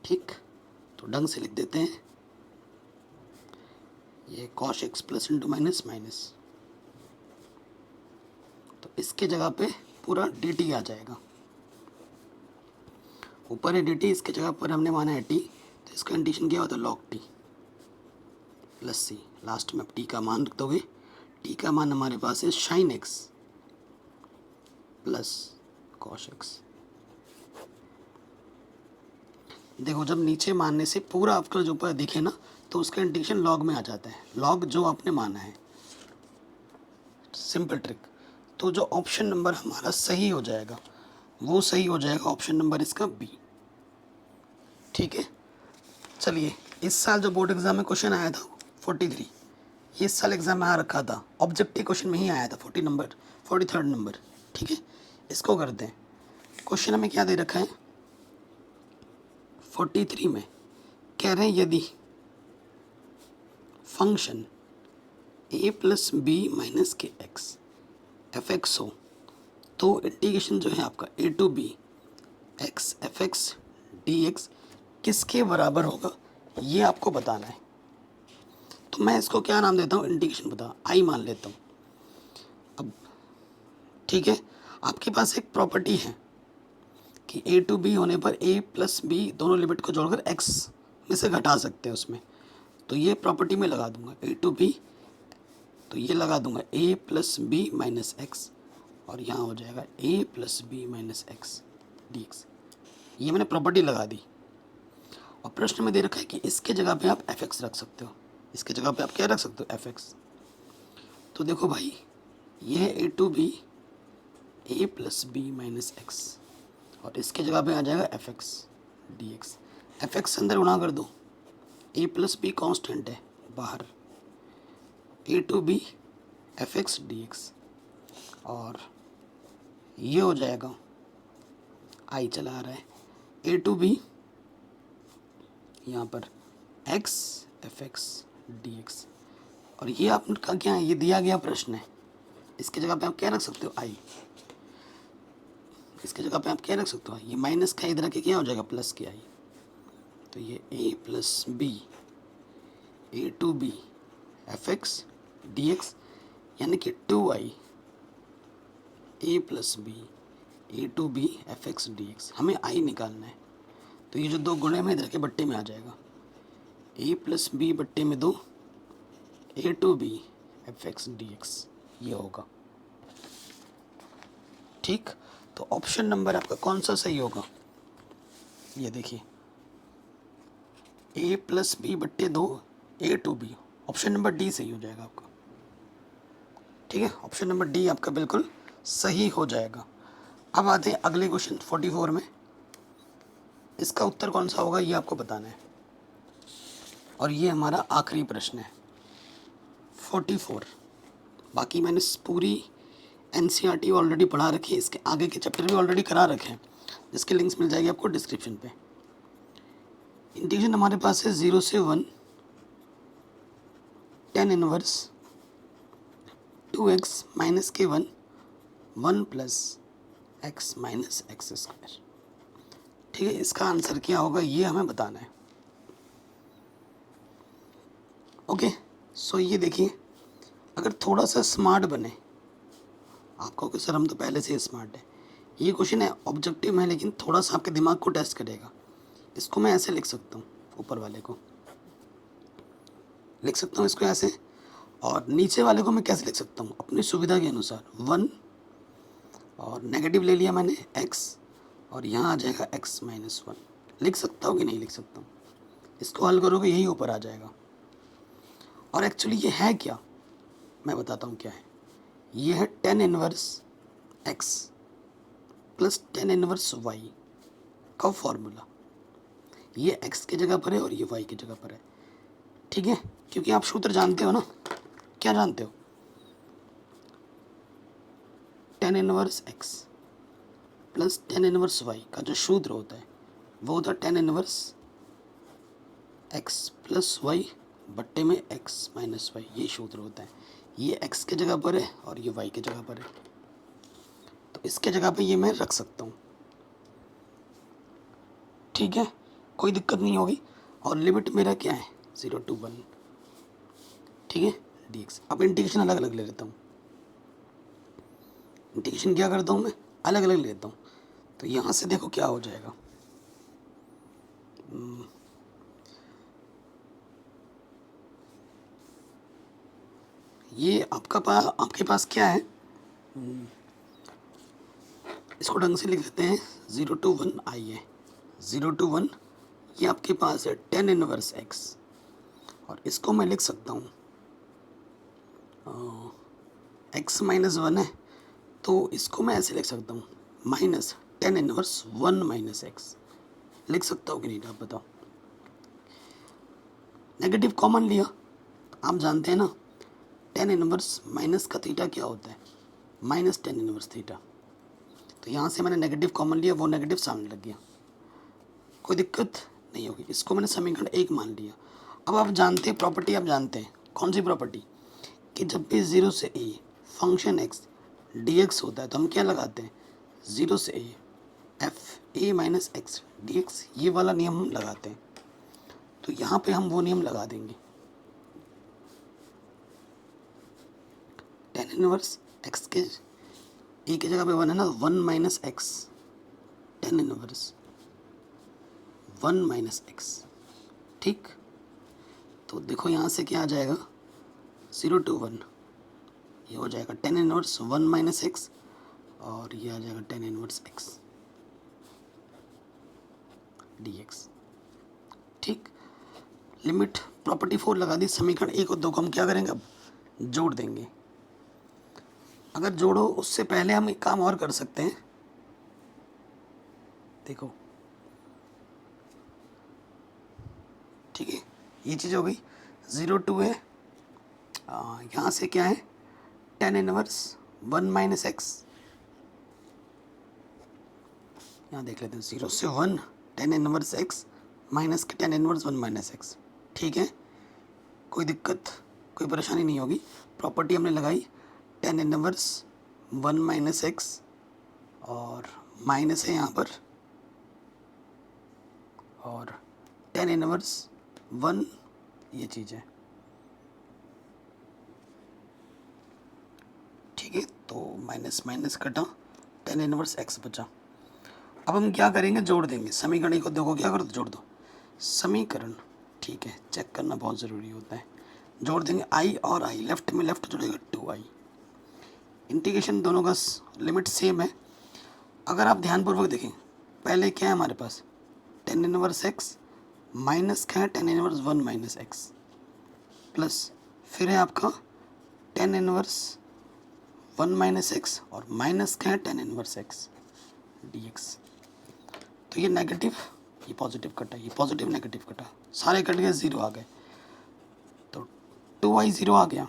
ठीक, तो ढंग से लिख देते हैं, ये cos x plus into minus minus, तो इसके जगह पे पूरा dt आ जाएगा। ऊपर है dt, इसके जगह पर हमने माना है t, तो इसका इंटीग्रेशन क्या होता है? log t plus c। Last में आप t का मान रख दोगे, t का मान हमारे पास है sin x plus cos x। देखो जब नीचे मानने से पूरा अवकलज ऊपर दिखे ना, तो उसका इंटीग्रेशन लॉग में आ जाता है, लॉग जो आपने माना है। Simple trick. तो जो ऑप्शन नंबर हमारा सही हो जाएगा वो सही हो जाएगा ऑप्शन नंबर इसका बी। ठीक है, चलिए इस साल जो बोर्ड एग्जाम में क्वेश्चन आया था 43, ये इस साल एग्जाम में आ रखा था, ऑब्जेक्टिव क्वेश्चन में ही आया था 43 नंबर। ठीक है, इसको करते हैं। क्वेश्चन हमें क्या दे रखा है? 43 में कह रहे हैं यदि function a plus b minus के एक्स एफ एक्स हो, तो इंटीग्रेशन जो है आपका a to b x f x D x किसके बराबर होगा, ये आपको बताना है। तो मैं इसको क्या नाम देता हूँ? इंटीग्रेशन बता, आई मान लेता हूँ। अब ठीक है, आपके पास एक प्रॉपर्टी है कि a टू बी होने पर a प्लस बी दोनों लिमिट को जोड़कर x में से घटा सकते हैं उसमें, तो ये प्रॉपर्टी में लगा दूंगा a टू बी, तो ये लगा दूंगा a plus b minus x, और यहाँ हो जाएगा a plus b minus x D x. ये मैंने प्रॉपर्टी लगा दी, और प्रश्न में दे रखा है कि इसके जगह पे आप एफ एक्स रख सकते हो, इसके जगह पे आप क्या रख सकते हो? F x. तो देखो भाई, ये है a to b a plus b minus x, और इसके जगह पे आ जाएगा f x D x. F x अंदर गुणा कर दो, a प्लस बी कॉन्स्टेंट है बाहर, a to B F x D x, और ये हो जाएगा आई चला आ रहा है a टू बी यहाँ पर x F x D x, और ये आपका क्या है? ये दिया गया प्रश्न है, इसके जगह पे आप क्या रख सकते हो? आई। इसके जगह पे आप क्या रख सकते हो? ये माइनस का इधर के क्या हो जाएगा? प्लस के आई। तो ये a plus b a to B F x D x, यानी कि 2i a plus b a to B F x D x, हमें आई निकालना है। तो ये जो दो गुणे में इधर के बट्टे में आ जाएगा, ए प्लस बी बट्टे में 2 A to B F x D x, ये होगा। ठीक, तो ऑप्शन नंबर आपका कौन सा सही होगा? ये देखिए, ए प्लस बी बट्टे 2 A to B, option number D सही हो जाएगा आपका। ठीक है, ऑप्शन नंबर डी आपका बिल्कुल सही हो जाएगा। अब आते हैं अगले क्वेश्चन 44 में। इसका उत्तर कौन सा होगा ये आपको बताना है, और ये हमारा आखिरी प्रश्न है 44। बाकी मैंने पूरी एनसीईआरटी ऑलरेडी पढ़ा रखी है, इसके आगे के चैप्टर भी ऑलरेडी करा रखे हैं, जिसके लिंक्स मिल जाएगी आपको डिस्क्रिप्शन पे। इंटीग्रेशन हमारे पास है 0 से 1 tan इनवर्स 2x माइनस के 1 1 plus x minus x square. ठीक है, इसका आंसर क्या होगा ये हमें बताना है। ओके, सो ये देखिए, अगर थोड़ा सा स्मार्ट बने, आपको कि सर हम तो पहले से ही स्मार्ट है, ये क्वेश्चन है ऑब्जेक्टिव है लेकिन थोड़ा सा आपके दिमाग को टेस्ट करेगा। इसको मैं ऐसे लिख सकता हूँ, ऊपर वाले को लिख सकता हूँ इसको ऐसे, और नीचे वाले को मैं कैसे लिख सकता हूँ अपनी सुविधा के अनुसार 1, और नेगेटिव ले लिया मैंने x, और यहाँ आ जाएगा x माइनस 1। लिख सकता हूँ कि नहीं लिख सकता हूँ? इसको हल करोगे यही ऊपर आ जाएगा। और एक्चुअली ये है क्या, मैं बताता हूँ क्या है। ये है tan inverse x plus tan inverse y का फॉर्मूला। ये x की जगह पर है और ये y की जगह पर है। ठीक है, क्योंकि आप सूत्र जानते हो ना, क्या जानते हो? tan inverse x plus tan inverse y का जो सूत्र होता है वो होता है tan inverse x plus y बट्टे में x माइनस y, ये सूत्र होता है। ये x की जगह पर है और ये y की जगह पर है, तो इसके जगह पे ये मैं रख सकता हूँ। ठीक है, कोई दिक्कत नहीं होगी। और लिमिट मेरा क्या है 0 to 1। ठीक है, dx। अब इंटीग्रेशन अलग अलग ले लेता हूँ। इंटीग्रेशन क्या करता हूँ मैं, अलग अलग लेता हूँ। तो यहाँ से देखो क्या हो जाएगा, ये आपके पास क्या है, इसको ढंग से लिख देते हैं 0 to 1 आई है। 0 to 1 ये आपके पास है tan इनवर्स x, और इसको मैं लिख सकता हूँ x माइनस 1 है, तो इसको मैं ऐसे लिख सकता हूँ minus tan inverse 1 minus x. लिख सकता हूँ कि नहीं आप बताओ? नेगेटिव कॉमन लिया, आप जानते हैं ना tan इनवर्स माइनस का थीटा क्या होता है, माइनस tan इनवर्स थीटा। तो यहाँ से मैंने नेगेटिव कॉमन लिया, वो नेगेटिव सामने लग गया, कोई दिक्कत नहीं होगी। इसको मैंने समीकरण 1 मान लिया। अब आप जानते हैं प्रॉपर्टी, आप जानते हैं कौन सी प्रॉपर्टी, कि जब भी 0 से a फंक्शन x dx होता है तो हम क्या लगाते हैं, 0 से a f a minus x dx, ये वाला नियम हम लगाते हैं। तो यहाँ पे हम वो नियम लगा देंगे, tan इनवर्स x के a की जगह पे 1 है ना, 1 minus x tan inverse 1 minus x. ठीक, तो देखो यहाँ से क्या आ जाएगा 0 to 1, ये हो जाएगा tan इनवर्स 1 माइनस एक्स, और ये आ जाएगा tan इनवर्स x dx। ठीक, लिमिट प्रॉपर्टी 4 लगा दी। समीकरण 1 और 2 को हम क्या करेंगे, अब जोड़ देंगे। अगर जोड़ो उससे पहले हम एक काम और कर सकते हैं, देखो ठीक है, ये चीज़ हो गई 0 to है, यहाँ से क्या है tan इनवर्स 1 माइनस एक्स, यहाँ देख लेते हैं 0 से 1 tan इनवर्स x माइनस के tan इनवर्स 1 माइनस एक्स। ठीक है, कोई दिक्कत कोई परेशानी नहीं होगी। प्रॉपर्टी हमने लगाई tan इनवर्स 1 माइनस एक्स, और माइनस है यहाँ पर, और tan इनवर्स 1 ये चीज़ है। ठीक है, तो माइनस माइनस कटा tan इनवर्स x बचा। अब हम क्या करेंगे, जोड़ देंगे समीकरण को। देखो क्या करो तो जोड़ दो समीकरण, ठीक है, चेक करना बहुत ज़रूरी होता है। जोड़ देंगे i और i, लेफ्ट में लेफ्ट जुड़ेगा 2i। इंटीग्रेशन दोनों का लिमिट सेम है। अगर आप ध्यानपूर्वक देखें, पहले क्या है हमारे पास tan इनवर्स x, माइनस क्या है tan inverse 1 minus x, plus फिर है आपका tan इनवर्स 1 माइनस एक्स और माइनस क्या है tan इनवर्स x dx। तो ये नेगेटिव, ये पॉजिटिव कटा, ये पॉजिटिव नेगेटिव कटा, सारे कट गए, ज़ीरो आ गए। तो 2i 0 आ गया,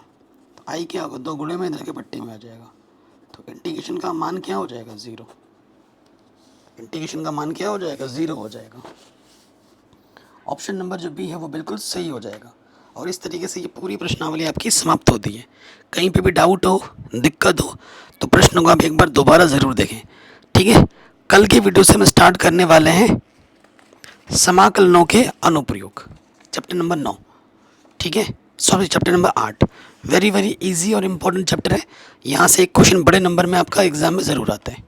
तो i क्या होगा, 2 गुणे में इधर के पट्टे में आ जाएगा। तो इंटीग्रेशन का मान क्या हो जाएगा, 0। इंटीग्रेशन का मान क्या हो जाएगा, 0 हो जाएगा। ऑप्शन नंबर जो बी है वो बिल्कुल सही हो जाएगा। और इस तरीके से ये पूरी प्रश्नावली आपकी समाप्त होती है। कहीं पे भी डाउट हो, दिक्कत हो, तो प्रश्न को आप एक बार दोबारा ज़रूर देखें, ठीक है। कल के वीडियो से हम स्टार्ट करने वाले हैं समाकलनों के अनुप्रयोग, चैप्टर नंबर 9, ठीक है, sorry chapter number 8। Very very easy और इम्पोर्टेंट चैप्टर है। यहाँ से एक क्वेश्चन बड़े नंबर में आपका एग्जाम में ज़रूर आता है।